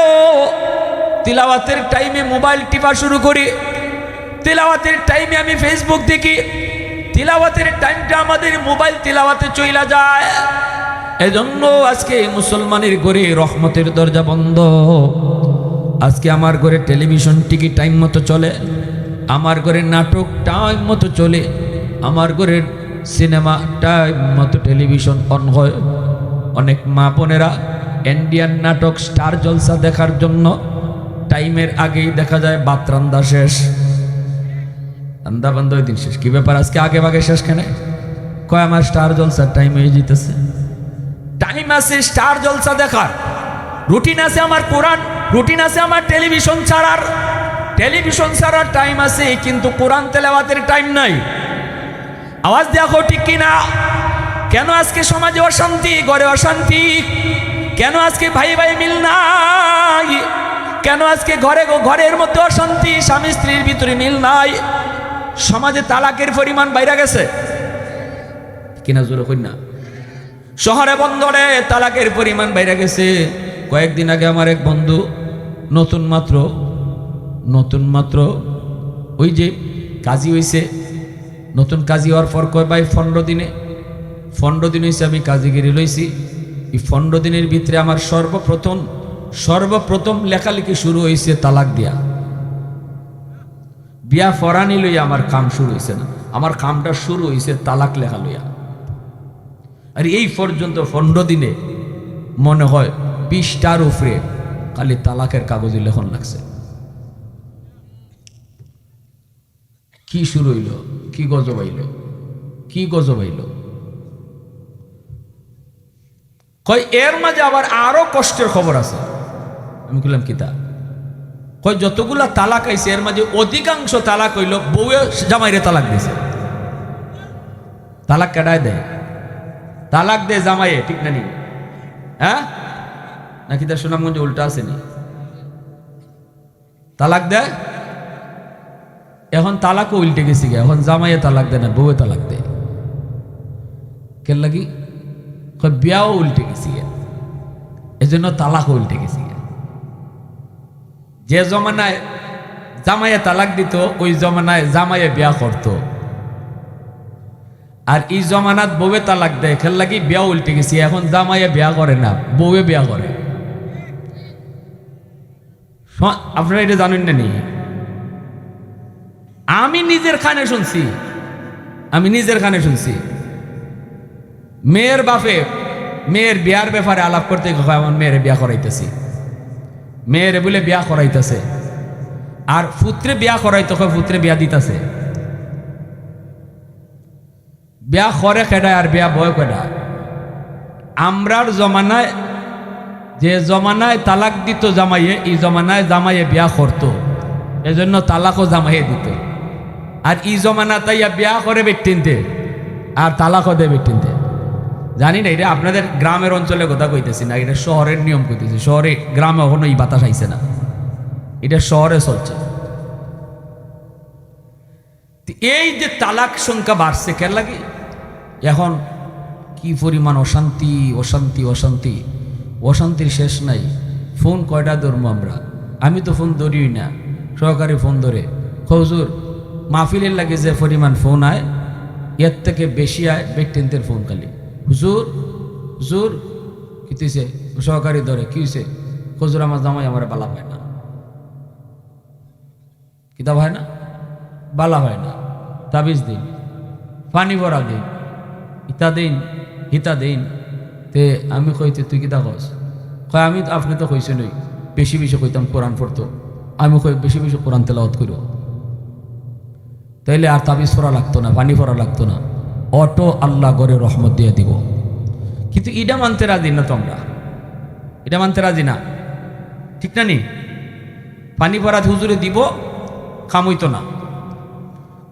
তিলাওয়াতের টাইমে মোবাইল টিপা শুরু করি, তিলাওয়াতের টাইমে আমি ফেসবুক দেখি, তিলাওয়াতের টাইমটা আমাদের মোবাইল তিলাওয়াতে চইলা যায়। এজন্য আজকে মুসলমানের ঘরে রহমতের দরজা বন্ধ। আজকে আমার ঘরে টেলিভিশন টিভি টাইম মতো চলে, আমার ঘরে নাটক টাইম মতো চলে, আমার ঘরের সিনেমা টাইম মতো টেলিভিশন অন হয়। অনেক মা বোনেরা ইন্ডিয়ান নাটক স্টার জলসা দেখার জন্য টাইমের আগেই দেখা যায় ভাত রান্না শেষ। আন্দা বন্ধ ওই দিন শেষ। কি ব্যাপার আজকে আগে ভাগে শেষ কেন? কয় আমার স্টার জলসার টাইম হয়ে যেতেছে। টাইম আছে স্টার জলসা দেখার, রুটিন আছে আমার কোরআন, রুটিন আছে আমার টেলিভিশন ছাড়ার টাইম আছে, কিন্তু কোরআন তেলাওয়াতের টাইম নাই। আওয়াজ দেখো ঠিক কিনা? কেন আজকে সমাজে অশান্তি, ঘরে অশান্তি? কেন আজকে ভাই ভাই মিল নাই? কেন আজকে ঘরের মধ্যে অশান্তি, স্বামী স্ত্রীর ভিতরে মিল নাই? সমাজে তালাকের পরিমাণ বাইরে গেছে কিনা? জোরে কই না? শহরে বন্দরে তালাকের পরিমাণ বাইরে গেছে। কয়েকদিন আগে আমার এক বন্ধু নতুন মাত্র ওই যে কাজী হয়েছে, নতুন কাজী হওয়ার পর কয় ভাই 15 দিন হয়েছে আমি কাজীগিরি লইছি। এই 15 দিনের ভিতরে আমার সর্বপ্রথম লেখালেখি শুরু হয়েছে তালাক দিয়া। বিয়া ফরানি লইয়া আমার কাম শুরু হয়েছে না, আমার কামটা শুরু হয়েছে তালাক লেখা লইয়া। আর এই পর্যন্ত 15 দিনে মনে হয় 20টার উপরে খালি তালাকের কাগজে লেখন লাগছে। কি শুরু হইল, কি গজব হইল। কই এর মাঝে আবার আরো কষ্টের খবর আছে। আমি বললাম কি তা? কই যতগুলা তালাক আইছে এর মাঝে অধিকাংশ তালাক হইল বউয়ে জামাইরে তালাক দিছে। তালাক কেডায় দেয়? তালাক দেয় জামাইয়ে, ঠিক না নি? হ্যাঁ নাকি তার সুনামগঞ্জে উল্টা আসেনি? তালাক দেয়। এখন তালাকও উল্টে গেছি গে, এখন জামাইয়ে তালাক দেয় না, বউয়ে তালাক দেয়। কেন লাগি? বিয়াও উল্টে গেছি গে, এজন্য তালাকও উল্টে গেছি গে। যে জমানায় জামাইয়ে তালাক দিত ওই জমানায় জামাইয়ে বিয়া করত, আর এই জমানাত বউয়ে তালাক দেয়। খেল লাগি বিয়া উল্টে গেছি, এখন জামাইয়ে বিয়া করে না, বউয়ে বিয়া করে। আপনারা এটা জানেন না নি? আমি নিজের কানে শুনছি মেয়ের বাপে মেয়ের বিয়ার ব্যাপারে আলাপ করতে আমার মেয়েরে বিয়া করাইতেছি, মেয়েরে বলে বিয়া করাইতেছে, আর পুত্রে বিয়া করাইতে পুত্রে বিয়া দিতেছে। বিয়া করে কেডায় আর বিয়া বয় কেডায়? আমরার জমানায় যে জমানায় তালাক দিত জামাইয়ে, এই জমানায় জামাইয়ে বিয়া করত, এজন্য তালাকও জামাইয়ে দিত। আর এই জমানা তাইয়া বিয়া করে বেটিনতে আর তালাকও দেয় বেটিনতে। জানি না, এটা আপনাদের গ্রামের অঞ্চলে কথা কইতেছি না, এটা শহরের নিয়ম কইতেছি। শহরে, গ্রামে এখনো এই বাতাস আইছে না, এটা শহরে চলছে। এই যে তালাক সংখ্যা বাড়ছে কেন লাগে? এখন কি পরিমাণ অশান্তির শেষ নাই। ফোন কয়টা ধরবো আমরা? আমি তো ফোন ধরিই না, সহকারী ফোন ধরে। হুজুর মাহফিলের লাগে যে পরিমাণ ফোন আয়, এর থেকে বেশি আয় ব্যক্তিদের ফোন খালি। হুজুর কি তুইছে? সহকারী ধরে, কি হয়েছে? হুজুর আমার জামাই আমার বালা হয় না। কিতাব হয় না, বালা হয় না, তাবিজ দিন, পানি ভরা দিন, হিতা দিন। তে আমি কইতে তুই কিতা কস? কয় আমি আপনি তো কইছে নই, বেশি কইতাম কোরআন পড়তো। আমি কই বেশি কোরআন তেলাওয়াত করো, তাইলে আর তাবিজ পড়া লাগতো না, পানি পড়া লাগতো না, অটো আল্লাহ করে রহমত দিয়ে দিব। কিন্তু এটা মানতে রাজি না, তো আমরা এটা মানতে রাজি না, ঠিক না নি? পানি পড়া হুজুরে দিব, কামইতো না।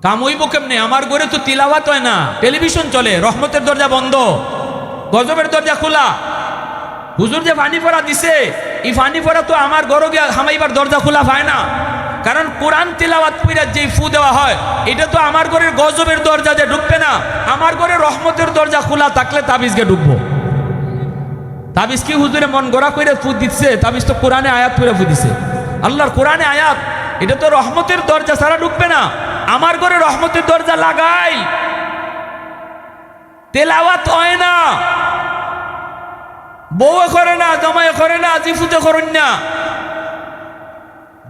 কামইব কেমনে? আমার ঘরে তো তিলাওয়াত হয় না, টেলিভিশন চলে, রহমতের দরজা বন্ধ, গজবের দরজা খোলা। হুজুর যে পানি পড়া দিছে, এই পানি পড়া তো আমার ঘরে গিয়া হামাইবার দরজা খোলা হয় না। কারণ কোরআন তিলাওয়াত কইরা যে ফু দেওয়া হয়, এটা তো আমার ঘরের গজবের দরজা যে ঢুকবে না, আমার ঘরে রহমতের দরজা খোলা থাকলে তাবিজকে ঢুকবো। তাবিজ কি হুজুরে মন গড়া কইরা ফু দিচ্ছে? তাবিজ তো কোরআনে আয়াত করে ফু দিছে, আল্লাহর কোরআনে আয়াত। এটা তো রহমতের দরজা ছাড়া ঢুকবে না। আমার ঘরে রহমতের দরজা লাগাই, তেলাওয়াত হয় না, বউ করে না, জামাই করে না, জিফুতে করেন না।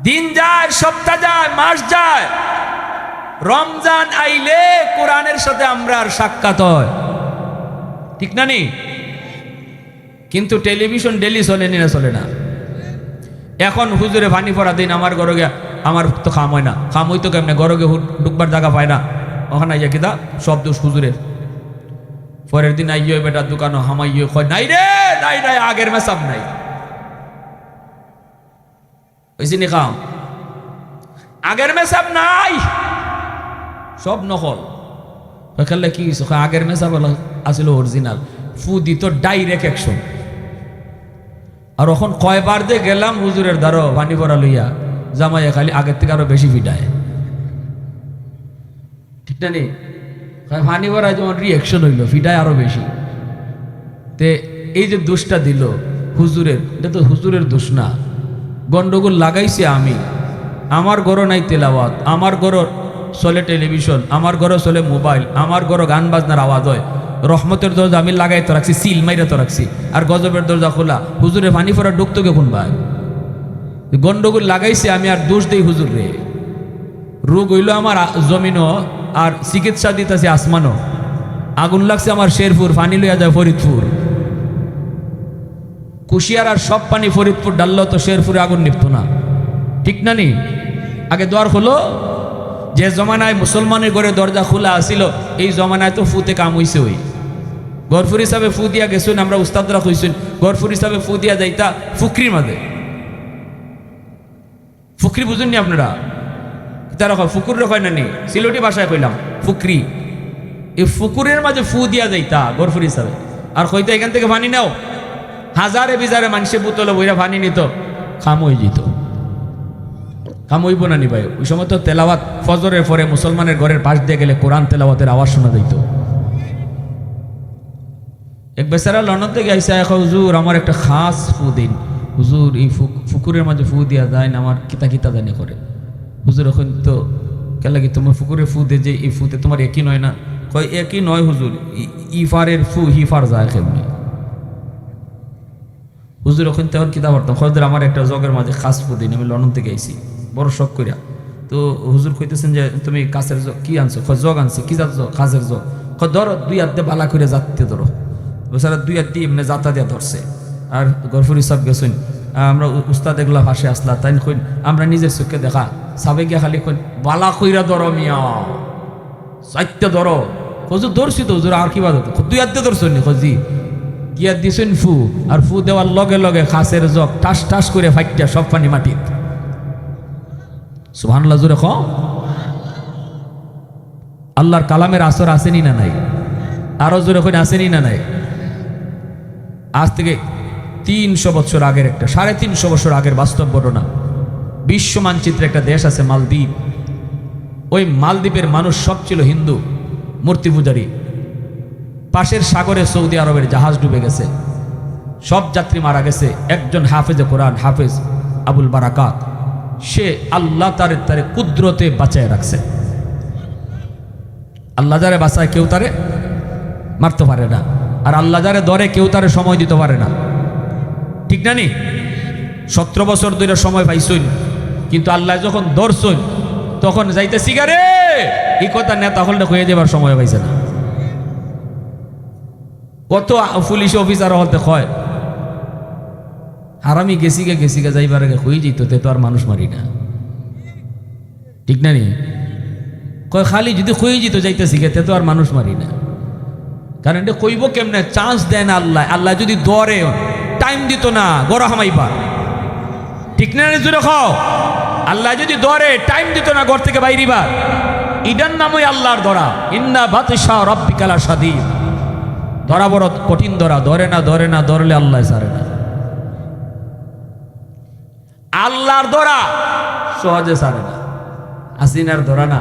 দিন যায়, সপ্তাহ যায়, মাস যায়, রমজান আইলে কোরআনের সাথে আমরা আর সাক্ষাৎ হয়, ঠিক না নি? কিন্তু টেলিভিশন ডেলি চলে না, চলে না। এখন হুজুরে পানি পড়া দিন, আমার ঘরে গিয়া আমার তো খাম হয় না, খাম হইতো কেমনে, গরগে ঢুকবার জায়গা পায় না, ওখানে আইয়া কিতা সব দোষ হুজুরের। পরের দিন আইয় বেটার দোকানও হামাইয় কয় নাই রে, নাই নাই, আগের মেসাব নাই, হয়েছি নি খাম, আগের মেসাব নাই, সব নকল। খেললে কি আগের মেসাব আসলে অরিজিনাল, ফু দিত ডাইরেক্ট অ্যাকশন। আর এখন কয়বার দিয়ে গেলাম হুজুরের দ্বারো পানি ভরা লইয়া, জামাইয়া খালি আগের থেকে আরো বেশি ফিটায়, ঠিক না নি? পানি ভরা যেমন রিয়াকশন হইল, ফিটায় আরো বেশি। তে এই যে দোষটা দিল হুজুরের, এটা তো হুজুরের দোষ না, গন্ডগোল লাগাইছে আমি। আমার ঘরও নাই তেলাওয়াত, আমার ঘরও চলে টেলিভিশন, আমার ঘরও চলে মোবাইল, আমার ঘরও গান বাজনার আওয়াজ হয়, রহমতের দরজা আমি লাগাই তো রাখছি, সিল মাইরা তো রাখছি, আর গজবের দরজা খোলা, হুজুরে পানি ফোরা ঢুকতো কে কোন ভাই? গন্ডগোল লাগাইছে আমি, আর দোষ দেই হুজুর রে। রোগ হইল আমার জমিনও, আর চিকিৎসা দিতেছে আসমানও। আগুন লাগছে আমার শেরপুর, পানি লইয়া যায় ফরিদপুর। কুশিয়ার আর সব পানি ফরিদপুর ডাললো তো শেরপুরে আগুন নিভত না, ঠিক না নি? আগে দ্বার হলো, যে জমানায় মুসলমানের ঘরে দরজা খোলা আসিল, এই জমানায় তো ফুতে কাম হইছে। ওই গরফুর হিসাবে ফু দিয়া গেছুন, আমরা উস্তাদরা কইছুন গরফুর হিসাবে ফু দিয়া যাইতা ফুকরির মাঝে। ফুকরি বুঝুননি আপনারা? তারা কয় ফুকুর কয় না নি, সিলেটি ভাষায় কইলাম ফুকরি। এই ফুকুরের মাঝে ফু দিয়া যাইতা গরফুর হিসাবে, আর কইতা এখান থেকে পানি নাও। হাজারে বিজারে মানুষে বোতলে বইরা পানি নিত, খাম হয়ে যেত। কাম হইব না নি ভাই? ওই সময় তো তেলাওয়াত ফজরের পরে মুসলমানের ঘরের পাশ দিয়ে গেলে কোরআন তেলাওয়াতের আওয়াজ শোনা যাইত। এক বেচারা লন্ডন থেকে আইসা, হুজুর আমার একটা খাস ফু দিন। হুজুর এই ফুকুরের মাঝে ফু দিয়া যায় না, আমার কিতা কিতা জানি করে। হুজুর এখন তো কে লাগে তোমার ফুকুরের ফু দিয়ে যে এই ফুতে তোমার একই নয় না? কয় একই নয় হুজুর, ইফারের ফু হিফার যায় কেমনি? হুজুর এখন তেমন কিতা করতাম, হুজুর আমার একটা জগের মাঝে খাস ফু দিন, আমি লন্ডন থেকে আইসি বড় শখ করিয়া। তো হুজুর কইতেছেন যে তুমি কাছের জগ কি আনছো? জগ আনছি। কি যাত জগ? কাছের জগ। ধরো দুই হাতে বালা করে যাতে ধরো। বেচারা দুই হাত দিয়ে এমনি যাতা দিয়া ধরছে। আর গরফুরি সাহেব গেছেন, আমরা উস্তাদ এগুলা ভাসে আসলা, তাই কইন আমরা নিজের চোখে দেখা সাবে গিয়া খালি কইন বালা কইরা ধরো মিয়া, চাইতে ধরো। হুজুর ধরছি তো হুজুর, আর কি বাদ দুই হাতে ধরছেন নি? জি। গিয়া দিছেন ফু, আর ফু দেওয়ার লগে লগে খাসের জগ ঠাস ঠাস করে ফাইটটা সব পানি মাটিত। সুবহানাল্লাহ জোরে কও। আল্লাহর কালামের আসর আসেনি না নাই? আরো জোরে কইন আসেনি না নাই? আজ থেকে 300 বছর আগের একটা, 350 বছর আগের বাস্তব ঘটনা। বিশ্ব মানচিত্রে একটা দেশ আছে মালদ্বীপ। ওই মালদ্বীপের মানুষ সব ছিল হিন্দু, মূর্তি পূজারী। পাশের সাগরে সৌদি আরবের জাহাজ ডুবে গেছে, সব যাত্রী মারা গেছে। একজন হাফেজে কোরআন, হাফেজ আবুল বারাকাত, সে আল্লাহ তারে কুদরতে বাঁচায় রাখছে। আল্লাহ যারে বাঁচায় কেউ তারে মারতে পারে না, আর আল্লাহ যারে ধরে কেউ তারে সময় দিতে পারে না, ঠিক না নি? 17 বছর ধরে সময় পাইছইন, কিন্তু আল্লাহ যখন ধরছইন তখন যাইতে সিগারে এই কথা নেতা হলটা হয়ে যাবার সময় পাইছে না। কত পুলিশ অফিসার হতে হয় হারামি গেছিগে যাইবার আগে হয়ে যেত, তে তো আর মানুষ মারি না, ঠিক না নি? কয় খালি যদি হয়ে যেত যাইতে শিখে, তে তো আর মানুষ মারি না। কারণ এটা কইব কেমনে? চান্স দেয় না আল্লাহ। আল্লাহ যদি দরে টাইম দিত না, গড় হামাইবার, ঠিক না? জুড়ে খাও। আল্লাহ যদি দরে টাইম দিত না, ঘর থেকে বাইরিবার, ইডার নামই আল্লাহর ধরা। ইন্না বাতিশা রাব্বিকা লাশাদীদ। ধরা বড় কঠিন ধরা, ধরে না ধরলে আল্লাহ ছাড়ে না। আল্লাহর ধরা সহজে ছাড়ে না, হাসিনার ধরা না।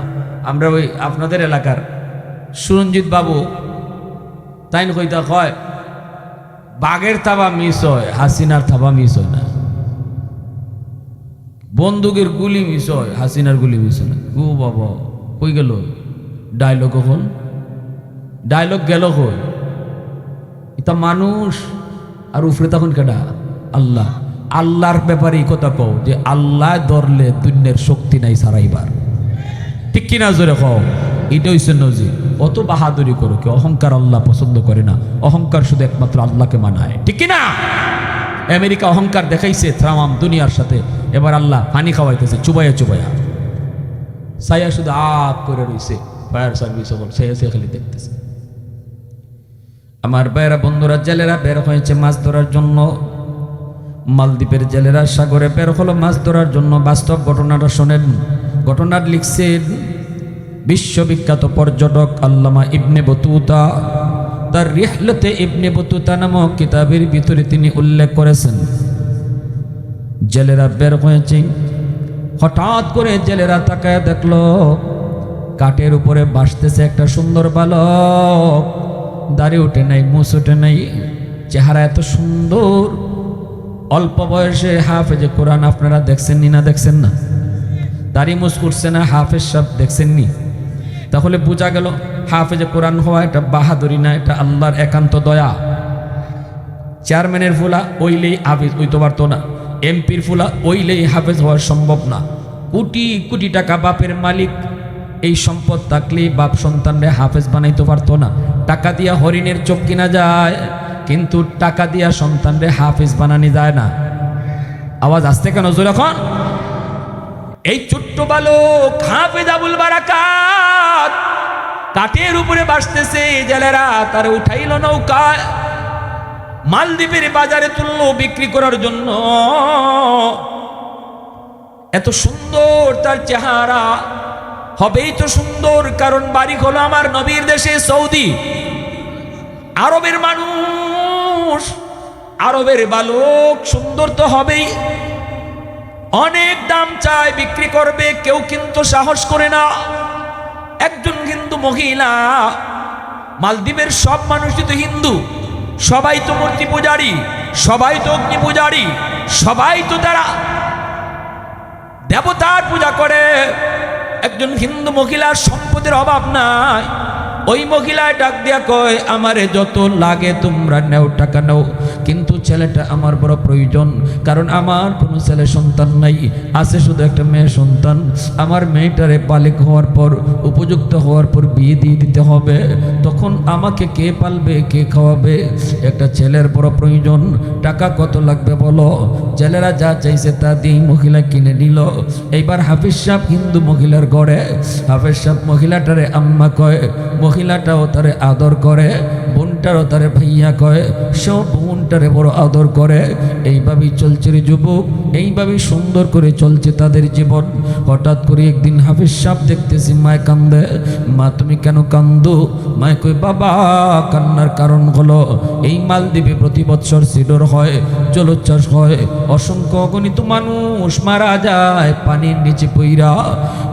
আমরা ওই আপনাদের এলাকার সুরঞ্জিত বাবু তাই কইতা কয় বাঘের থাবা মিস হয়, হাসিনার থাবা মিস হয় না। বন্দুকের গুলি মিস হয়, হাসিনার গুলি মিস হয় না। ও বাবা, কই গেল ডায়লগ? কখন ডায়লগ গেল কই? এটা মানুষ, আর উফরে তখন কেডা? আল্লাহ। আল্লাহর ব্যাপারে এই কথা কও যে আল্লাহ ধরলে দুনিয়ার শক্তি নাই সারাইবার, ঠিক কিনা? জোরে কও। এটা হইছে নজির। অত বাহাদুরি করো কি? অহংকার আল্লাহ পছন্দ করে না। অহংকার শুধু একমাত্র আল্লাহকে মানায়, ঠিক কিনা? আমেরিকা অহংকার দেখাইছে তামাম দুনিয়ার সাথে, এবার আল্লাহ পানি খাওয়াইতেছে চুবাইয়া চুবাইয়া। সাইয়া শুধু আপ করে রইছে, ফায়ার সার্ভিস সে খালি দেখতেছে। আমার ভাইয়েরা বন্ধুরা, জেলেরা বের হয়েছে মাছ ধরার জন্য। মালদ্বীপের জেলেরা সাগরে বের হলো মাছ ধরার জন্য। বাস্তব ঘটনাটা শোনেন। ঘটনাটা লিখছেন বিশ্ববিখ্যাত পর্যটক আল্লামা ইবনে বতুতা। তার রিহলতে ইবনে বতুতা নামক কিতাবের ভিতরে তিনি উল্লেখ করেছেন, জেলেরা বের হয়েছে, হঠাৎ করে জেলেরা তাকায় দেখলো কাঠের উপরে ভাসতেছে একটা সুন্দর বালক। দাড়ি উঠে নাই, মুছ উঠে নাই, চেহারা এত সুন্দর, অল্প বয়সে হাফেজে কোরআন। আপনারা দেখছেন নি? না দেখছেন না? দাড়ি মুছ করছে না, হাফেজ সাহেব দেখছেননি? তাহলে বোঝা গেল হাফেজে কোরআন হওয়া এটা বাহাদুরি না, এটা আল্লাহর একান্ত দয়া। চেয়ারম্যানের ফুলা ওইলেই হাফেজ হইতে পারতো না, এমপির ফুলা ওইলেই হাফেজ হওয়া সম্ভব না। কোটি কোটি টাকা বাপের মালিক, এই সম্পদ থাকলেই বাপ সন্তানরে হাফেজ বানাইতে পারতো না। টাকা দিয়া হরিণের চোখ কিনা যায়, কিন্তু টাকা দিয়া সন্তানরে হাফেজ বানানি যায় না। আওয়াজ আসতে কেন জোরে এখন? এই ছোট্ট বালক হাফেজ আবুল বারাকাত কাঠের উপরে ভাসতেছে, জেলেরা তার উঠাইল নৌকায়, মালদ্বীপের বাজারে তুললো বিক্রি করার জন্য। এত সুন্দর তার চেহারা, হবেই তো সুন্দর, কারণ বাড়ি হলো আমার নবীর দেশে সৌদি। আরবের মানুষ, আরবের বালক সুন্দর তো হবেই, অনেক দাম চায়, বিক্রি করবে, কেউ কিন্তু সাহস করে না। একজন হিন্দু মহিলা, মালদ্বীপের সব মানুষই তো হিন্দু, সবাই তো মূর্তি পূজারী, সবাই তো অগ্নি পূজারী, সবাই তো তারা দেবতার পূজা করে। একজন হিন্দু মহিলার সম্পদের অভাব নাই। ওই মহিলায় ডাক দিয়া কয়, আমারে যত লাগে তোমরা নেও, টাকা নাও, কিন্তু ছেলেটা আমার বড় প্রয়োজন, কারণ আমার কোনো ছেলে সন্তান নাই, আছে শুধু একটা মেয়ে সন্তান। আমার মেয়েটারে বালিক হওয়ার পর, উপযুক্ত হওয়ার পর বিয়ে দিয়ে দিতে হবে, তখন আমাকে কে পালবে, কে খাওয়াবে? একটা ছেলের বড় প্রয়োজন, টাকা কত লাগবে বলো? ছেলেরা যা চাইছে তা দিয়ে মহিলা কিনে নিল। এইবার হাফিজ সাহেব হিন্দু মহিলার ঘরে, হাফিজ সাহেব মহিলাটারে আম্মা কয়, মহিলাটাও তারে আদর করে, বোনটারও তারে ভাইয়া কয়, সব বোনটারে বড় আদর করে। এইভাবেই চলছে রে যুবক, এইভাবেই সুন্দর করে চলছে তাদের জীবন। হঠাৎ করে একদিন হাফিজ সাহেব দেখতেছি মায় কান্দে। মা তুমি কেন কান্দো? মায় কই, বাবা কান্নার কারণ হলো এই মালদ্বীপে প্রতি বৎসর সিডর হয়, জলোচ্ছ্বাস হয়, অসংখ্য অগণিত মানুষ মারা যায় পানির নিচে পইরা।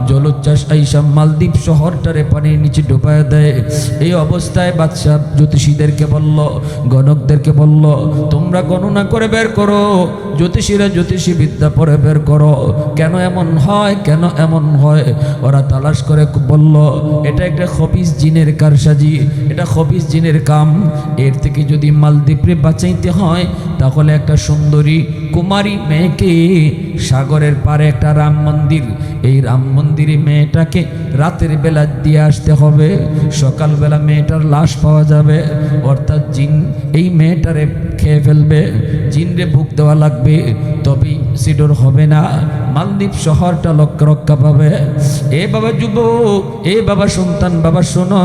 জলোচ্ছ্বাস আইসা মালদ্বীপ শহরটারে পানির নিচে ডুবায় দেয়। এই অবস্থায় বাদশাহ জ্যোতিষীদেরকে বলল, গণকদেরকে বলল, তোমরা গণনা করে বের করো, জ্যোতিষীরা জ্যোতিষী বিদ্যা পরে বের করো, কেন এমন হয়, কেন এমন হয়। ওরা তালাশ করে বলল, এটা একটা খবিস জিনের কারসাজি, এটা খবিস জিনের কাম। এর থেকে যদি মালদ্বীপে বাঁচাইতে হয়, তাহলে একটা সুন্দরী কুমারী মেয়েকে সাগরের পারে একটা রাম মন্দির, এই রাম মন্দিরে মেয়েটাকে রাতের বেলা দিয়ে আসতে হবে, সকালবেলা মেয়েটার লাশ পাওয়া যাবে, অর্থাৎ জিন এই মেয়েটারে খেয়ে ফেলবে, জিনরে ভুক দেওয়া লাগবে, তবেই সিডর হবে না, মালদ্বীপ শহরটা রক্ষা পাবে। এ বাবা যুবক, এ বাবা সন্তান, বাবা শোনো,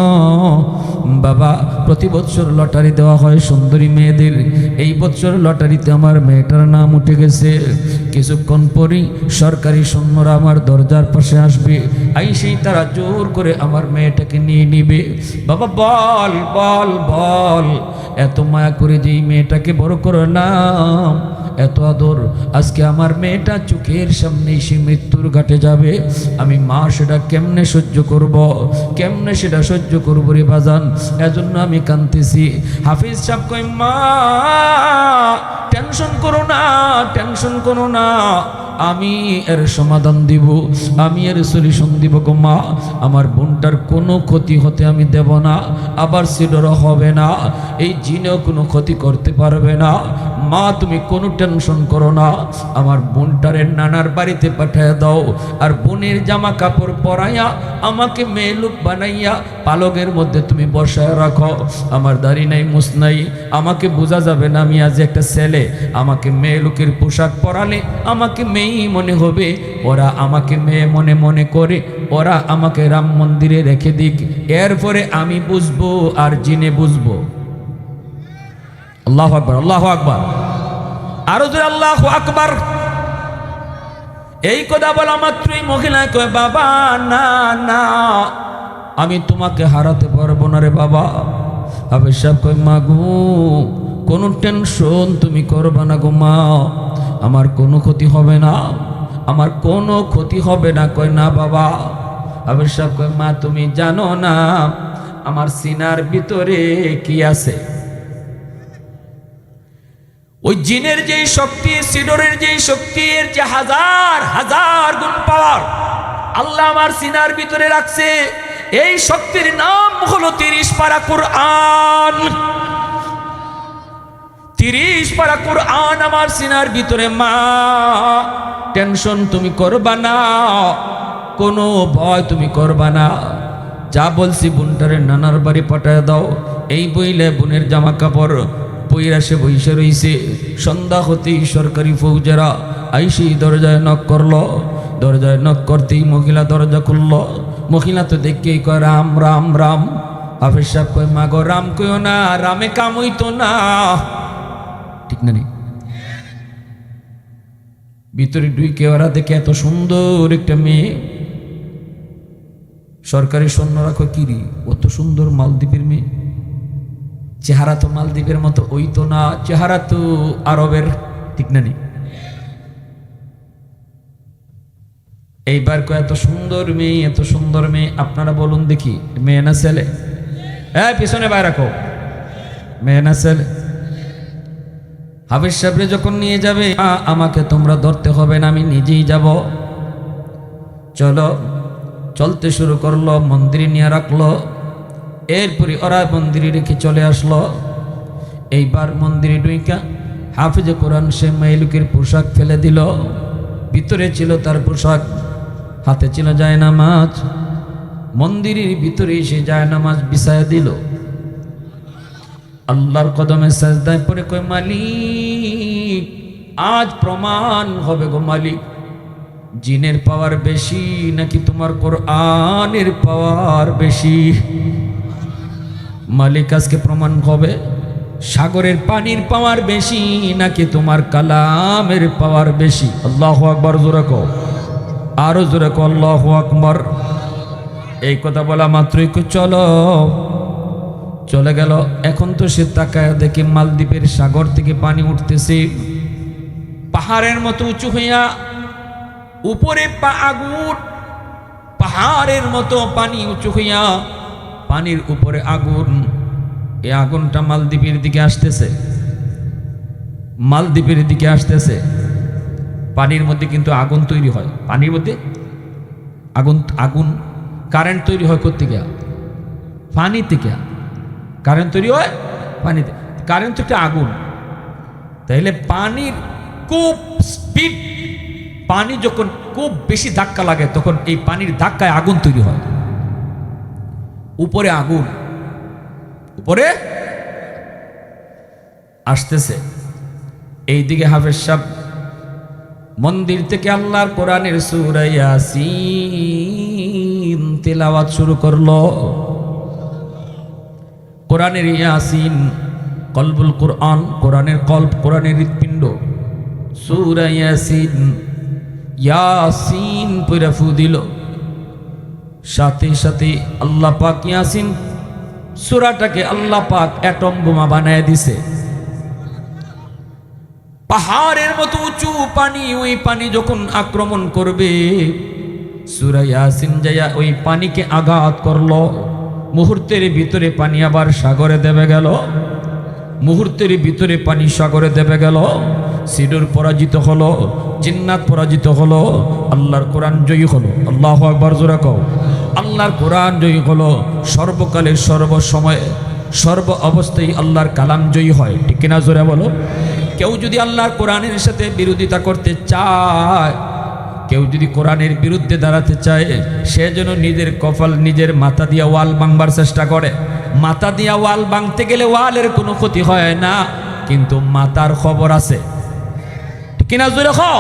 বাবা প্রতি বছর লটারি দেওয়া হয় সুন্দরী মেয়েদের, এই বছর লটারিতে আমার মেয়েটার নাম উঠে গেছে। কিছুক্ষণ পরই সরকারি সৈন্যরা আমার দরজার পাশে আসবে, আইসেই তারা জোর করে আমার মেয়েটাকে নিয়ে নিবে। বাবা বল বল বল, এত মায়া করে যেই মেয়েটাকে বড় করলাম, এত আদর, আজকে আমার মেয়েটা চোখের সামনে সে মৃত্যুর ঘাটে যাবে, আমি মা সেটা কেমনে সহ্য করব, কেমনে সেটা সহ্য করব রে বাজান, এজন্য আমি কাঁদতেছি। হাফিজ সাহেব কই, মা টেনশন করো না, টেনশন করো না, আমি এর সমাধান দিব, আমি এর সলিউশন দিব গো মা, আমার বোনটার কোনো ক্ষতি হতে আমি দেব না, আবার সিডরও হবে না, এই জিনেও কোনো ক্ষতি করতে পারবে না। মা তুমি কোনো টেনশন করো না, আমার বোনটারে নানার বাড়িতে পাঠিয়ে দাও, আর বোনের জামা কাপড় পরাইয়া আমাকে মেয়ে লোক বানাইয়া পালকের মধ্যে তুমি বসায় রাখো। আমার দাড়ি নাই মুছ নাই, আমাকে বোঝা যাবে না আমি আজ একটা ছেলে। আমাকে মেয়ে লোকের পোশাক পরালে আমাকে মেয়েই মনে হবে, ওরা আমাকে মেয়ে মনে মনে করে, ওরা আমাকে রাম মন্দিরে রেখে দিক, এরপরে আমি বুঝবো আর জিনে বুঝবো। আল্লাহু আকবার, আল্লাহু আকবার, আরো জোরে আল্লাহু আকবার। এই কথা বলা মাত্রই মহিলা কয়, বাবা না না, আমি তোমাকে হারাতে পারবো না রে বাবা। হাফেজ সাহেব কয়, মা গো কোনো টেনশন তুমি করবা না গো মা, আমার কোনো ক্ষতি হবে না, আমার কোনো ক্ষতি হবে না। কয় না বাবা। হাফেজ সাহেব কয়, মা তুমি জানো না আমার সিনার ভিতরে কি আছে? ওই জিনের যেই শক্তি, সিডরের যেই শক্তি, এর যে হাজার হাজার গুণ পাওয়ার আল্লাহ আমার সিনার ভিতরে রাখছে। এই শক্তির নাম হলো 30 পারা কুরআন। 30 পারা কুরআন আমার সিনার ভিতরে। মা টেনশন তুমি করবা না, কোনো ভয় তুমি করবা না। যা বলছি বোনটারে নানার বাড়ি পাঠায় দাও। এই বইলে বোনের জামা কাপড় পইরা সে বইসে রইছে। সন্ধ্যা হতেই সরকারি ফৌজেরা আইসি দরজায় নক করলো। দরজায় নক করতেই মহিলা দরজা খুললো। মহিলা তো দেখেই কয়, রাম রাম রাম। হাফেজ সাহেব কয়, মা গো রাম কইও না, রামে কাম হইতো না। ঠিক না? ভিতরে ঢুকে ওরা দেখে এত সুন্দর একটা মেয়ে। সরকারি সৈন্যরা কয়, কিরি অত সুন্দর মালদ্বীপের মেয়ে, চেহারা তো মালদ্বীপের মতো ওই তো না, চেহারা তো আরবের। ঠিক না? এইবার কয়, এত সুন্দর মেয়ে, এত সুন্দর মেয়ে, আপনারা বলুন দেখি মেয়ে না ছেলে? পিছনে বাইরে রাখো, মেয়ে না ছেলে? হাফেজ সাহেবরে যখন নিয়ে যাবে, আমাকে তোমরা ধরতে হবে না, আমি নিজেই যাব। চলো, চলতে শুরু করলো, মন্দিরে নিয়ে রাখলো। এরপরে ওরা মন্দিরে রেখে চলে আসলো। এইবার মন্দিরে ঢুইকা হাফেজে কোরআন সে মেয়েলুকের পোশাক ফেলে দিল। ভিতরে ছিল তার পোশাক, হাতে ছিল জায়নামাজ। মন্দিরের ভিতরে সে জায়নামাজ বিছায়া দিল। আল্লাহর কদমে সাজদায় পড়ে কয়, মালিক আজ প্রমাণ হবে গো মালিক, জিনের পাওয়ার বেশি নাকি তোমার কোরআনের পাওয়ার বেশি? মালিক আজকে প্রমাণ হবে সাগরের পানির পাওয়ার বেশি নাকি তোমার কালামের পাওয়ার বেশি। আল্লাহু আকবার, জোরে কও, আরো জোরে কও, আল্লাহু আকবার। এই কথা বলা মাত্রই চলো, চলে গেল। এখন তো সে তাকায় দেখে মালদ্বীপের সাগর থেকে পানি উঠতেছে পাহাড়ের মতো উঁচু হইয়া, উপরে আগুন, পাহাড়ের মতো পানি উঁচু হইয়া, পানির উপরে আগুন। এই আগুনটা মালদ্বীপের দিকে আসতেছে, মালদ্বীপের দিকে আসতেছে। পানির মধ্যে কিন্তু আগুন তৈরি হয়, পানির মধ্যে আগুন, আগুন কারেন্ট তৈরি হয় কোত্থেকে? পানি থেকে কারেন্ট তৈরি হয়, পানিতে। কারেন্ট তো একটা আগুন, তাইলে পানির খুব স্পিড, পানি যখন খুব বেশি ধাক্কা লাগে তখন এই পানির ধাক্কায় আগুন তৈরি হয়। উপরে আগুন, উপরে আসতেছে। এইদিকে হাফেজ সাহেব মন্দির থেকে আল্লাহর কোরআনের সূরা ইয়াসিন তিলাওয়াত শুরু করলো। কোরআনের ইয়াসিন, কলবুল কোরআন, কোরআনের কল্ব, কোরআনের হৃৎপিণ্ড। সূরা ইয়াসিন, ইয়াসিন পড়া ফু দিল। সাথে সাথে আল্লাহ পাক ইয়াসিন সূরাটাকে আল্লাহ পাক অ্যাটম বোমা বানায় দিছে। পাহাড়ের মতো উঁচু পানি, ওই পানি যখন আক্রমণ করবে, সূরা ইয়াসিন যায়া ওই পানিকে আঘাত করলো। মুহূর্তের ভিতরে পানি আবার সাগরে দেবে গেল, মুহূর্তের ভিতরে পানি সাগরে দেবে গেল। সিডর পরাজিত হলো, জিন্নাত পরাজিত হলো, আল্লাহর কোরআন জয়ী হলো। আল্লাহু আকবার, জোরে কও, আল্লাহর কোরআন জয়ী হলো। সর্বকালের সর্বসময়ে সর্ব অবস্থায় আল্লাহর কালাম জয়ী হয়, ঠিক কিনা জোরে বলো। কেউ যদি আল্লাহর কোরআনের সাথে বিরোধিতা করতে চায়, কেউ যদি কোরআনের বিরুদ্ধে দাঁড়াতে চায়, সে যেন নিজের কপাল নিজের মাথা দিয়া ওয়াল ভাঙবার চেষ্টা করে। মাথা দিয়া ওয়াল ভাঙতে গেলে ওয়ালের কোনো ক্ষতি হয় না, কিন্তু মাথার খবর আছে, ঠিক কিনা জোরে খাও।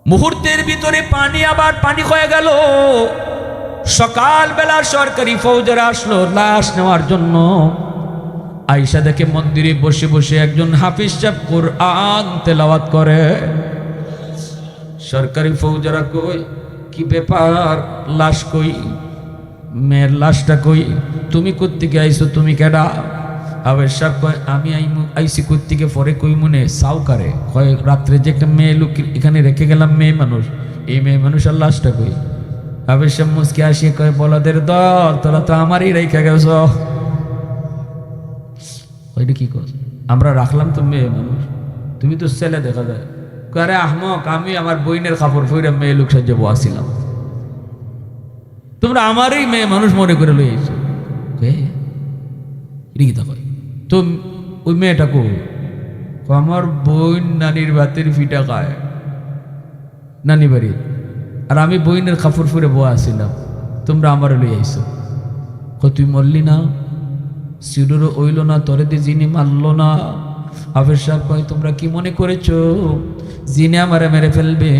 মুহূর্তের ভিতরে পানি আবার পানি হয়ে গেল। সকালবেলা সরকারি ফৌজরা আসলো লাশ নেওয়ার জন্য। আয়েশা দেখে মন্দিরে বসে বসে একজন হাফিজ সাহেব কোরআন তেলাওয়াত করে। সরকারি ফৌজরা কই, কি ব্যাপার, লাশ কই, মেয়ের লাশটা কই, তুমি কোত্থেকে আইছো, তুমি কেডা? হাফিজ সাহেব কয় আমি আইসি কোত্থেকে, পরে কই মনে সাউকারে কয় রাত্রে যে একটা মেয়ে লোক এখানে রেখে গেলাম, মেয়ে মানুষ, এই মেয়ে মানুষ আর লাশটা কই? হাফিজ সাহেব মুসকে আসিয়ে কয় বলদের দল, তোরা তো আমারই রেখে গেছ। ওইটা কি কর, আমরা রাখলাম তো মেয়ে মানুষ, তুমি তো ছেলে দেখা যায়। আরে আহমক, আমি আমার বইনের কাপড় ফইরা মেয়ে লোক সাহায্যে বসিলাম, তোমরা আমারই মেয়ে মানুষ মনে করে লইছো। তো ওই মেয়েটা কো, আমার বোন নানির ভাতের ফিটা খায় নানি বাড়ি, আর আমি বইনের কাপড় ফুরে বয়া আসিলাম, তোমরা আমার লই আইছো। তুই মরলি না, সিডুরও ওইল না, তোরে দিয়ে জিনি মারলো না। হাফেজ সাহেব কয় তোমরা কি মনে করেছো জিনে আমারে মেরে ফেলবে?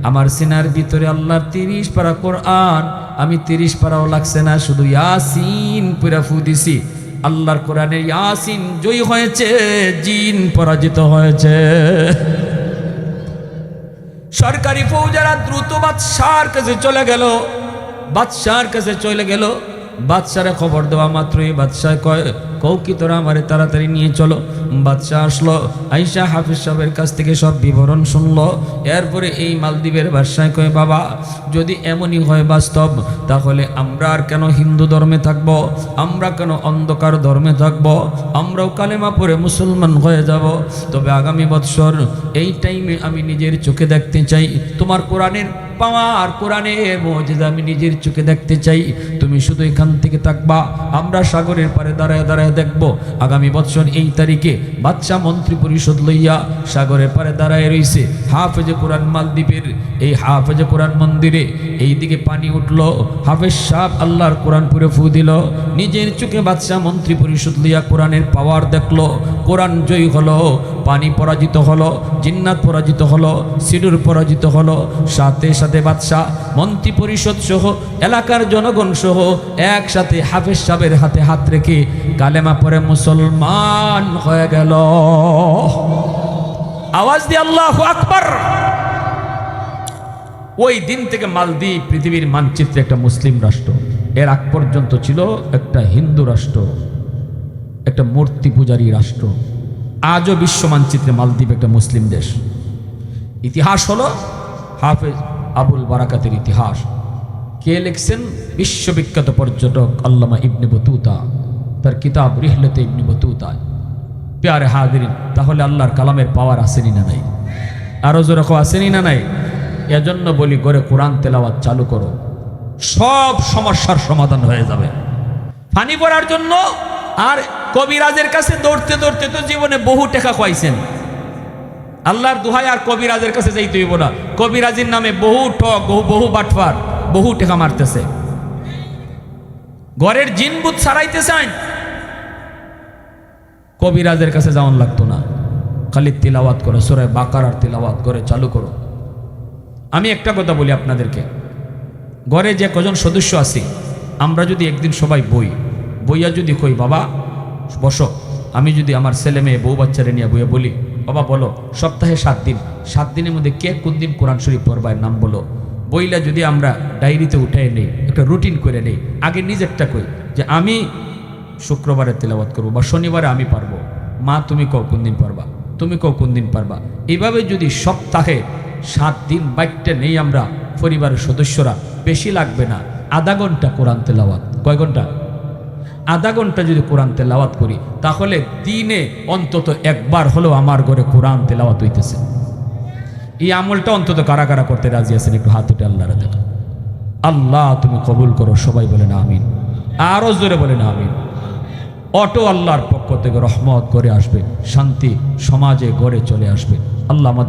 আমার সিনার ভিতরে আল্লাহর 30 পারা কোরআন, আমি 30 পারাও লাগছে না, শুধু ইয়াসিন পুরা ফু দিছি। আল্লাহর কোরআনে ইয়াসিন জয়ী হয়েছে, জিন পরাজিত হয়েছে। সরকারি ফৌজারা দ্রুত বাদশার কাছে চলে গেল। বাদশার কাছে চলে গেল, বাদশারে খবর দেওয়া মাত্রই বাদশাহ কয় কৌ কি তোরা আমারে তাড়াতাড়ি নিয়ে চলো। বাদশাহ আসলো, আয়েশা হাফিজ সাহেবের কাছ থেকে সব বিবরণ শুনলো। এরপরে এই মালদ্বীপের বাদশাহ কয় বাবা, যদি এমনই হয় বাস্তব, তাহলে আমরা আর কেন হিন্দু ধর্মে থাকবো, আমরা কেন অন্ধকার ধর্মে থাকবো, আমরাও কালেমা পড়ে মুসলমান হয়ে যাব। তবে আগামী বৎসর এই টাইমে আমি নিজের চোখে দেখতে চাই তোমার কোরআনের পাওয়ার, কোরআনের মুজিজা আমি নিজের চোখে দেখতে চাই। তুমি শুধু এখান থেকে থাকবা, আমরা সাগরের পারে দাঁড়ায় দাঁড়ায় দেখব। আগামী বৎসর এই তারিখে বাদশা মন্ত্রী পরিষদ লইয়া সাগরের পারে দাঁড়ায় রইছে। হাফেজে কোরআন মালদ্বীপের এই হাফেজে কোরআন মন্দিরে এই দিকে পানি উঠলো। হাফেজ সাহেব আল্লাহর কোরআন পুরে ফু দিল। নিজের চোখে বাদশা মন্ত্রী পরিষদ লইয়া কোরআনের পাওয়ার দেখলো। কোরআন জয়ী হলো, পানি পরাজিত হলো, জিন্নাত পরাজিত হলো, সিডুর পরাজিত হলো। সাথে সাথে বাদশা মন্ত্রী পরিষদ সহ এলাকার জনগণ সহ একসাথে হাফেজ সাহেবের হাতে হাত রেখে কালেমা পড়ে মুসলমান হয়ে গেল। আওয়াজ দিয়ে আল্লাহু আকবার। ওই দিন থেকে মালদ্বীপ পৃথিবীর মানচিত্রে একটা মুসলিম রাষ্ট্র। এর আগ পর্যন্ত ছিল একটা হিন্দু রাষ্ট্র, একটা মূর্তি পূজারী রাষ্ট্র। আজও বিশ্ব মানচিত্রে মালদ্বীপ একটা মুসলিম দেশ। ইতিহাস হলো হাফেজ আবুল বারাকাতের ইতিহাস। কে লিখছেন? বিশ্ববিখ্যাত পর্যটক আল্লামা ইবনে বতুতা, তার কিতাব রিহলতে ইবনে বতুতা। প্যারে হাজিরিন, তাহলে আল্লাহর কালামের পাওয়ার আসেনি না নাই? আরো জোরে আসেনি না নাই? এজন্য বলি করে কোরআন তেলাওয়াত চালু করো, সব সমস্যার সমাধান হয়ে যাবে। পানি পড়ার জন্য আর কবিরাজের কাছে দৌড়তে দৌড়তে তো জীবনে বহু টাকা খাইছেন। আল্লাহর দোহাই আর কবিরাজের কাছে যাইতে হইব না। কবিরাজের নামে বহু ঠক, বহু বাটফার, বহু টাকা মারতেছে। ঘরের জিনবুত ছাড়াইতে চান, কবিরাজের কাছে যাওয়ান লাগতো না, খালি তিলাওয়াত করে সূরা বাকারার তিলাওয়াত করে চালু করো। আমি একটা কথা বলি আপনাদেরকে, ঘরে যে কজন সদস্য আছি, আমরা যদি একদিন সবাই বইয়া যদি কই বাবা বসো, আমি যদি আমার ছেলে মেয়ে বউ বাচ্চারে নিয়ে বইয়া বলি বাবা বলো সপ্তাহে 7 দিন, 7 দিনের মধ্যে কে কোন দিন কোরআন শরীফ পড়বার নাম বলো, বইলা যদি আমরা ডায়েরিতে উঠাই নেই, একটা রুটিন করে নেই, আগে নিজেরটা কই যে আমি শুক্রবারে তেলাওয়াত করবো বা শনিবারে আমি পারবো, মা তুমি কও কোন দিন পারবা, তুমি কও কোন দিন পারবা। এইভাবে যদি সপ্তাহে 7 দিন বাইকটা নেই আমরা পরিবারের সদস্যরা, বেশি লাগবে না, আধা ঘন্টা কোরআন তেলাওয়াত। কয় ঘন্টা? আধা ঘন্টা যদি কোরআন তেলাওয়াত করি, তাহলে দিনে অন্তত একবার হলেও আমার ঘরে কোরআন তেলাওয়াত হইতেছে। এই আমলটা অন্তত কারা কারা করতে রাজি আছেন? একটু হাত উঠে আল্লাহরে দেখা। আল্লাহ তুমি কবুল করো, সবাই বলেন আমিন। আরো জোরে বলেন আমিন। অটো আল্লাহর পক্ষ থেকে রহমত করে আসবে, শান্তি সমাজে গড়ে চলে আসবে। আল্লাহ আমাদের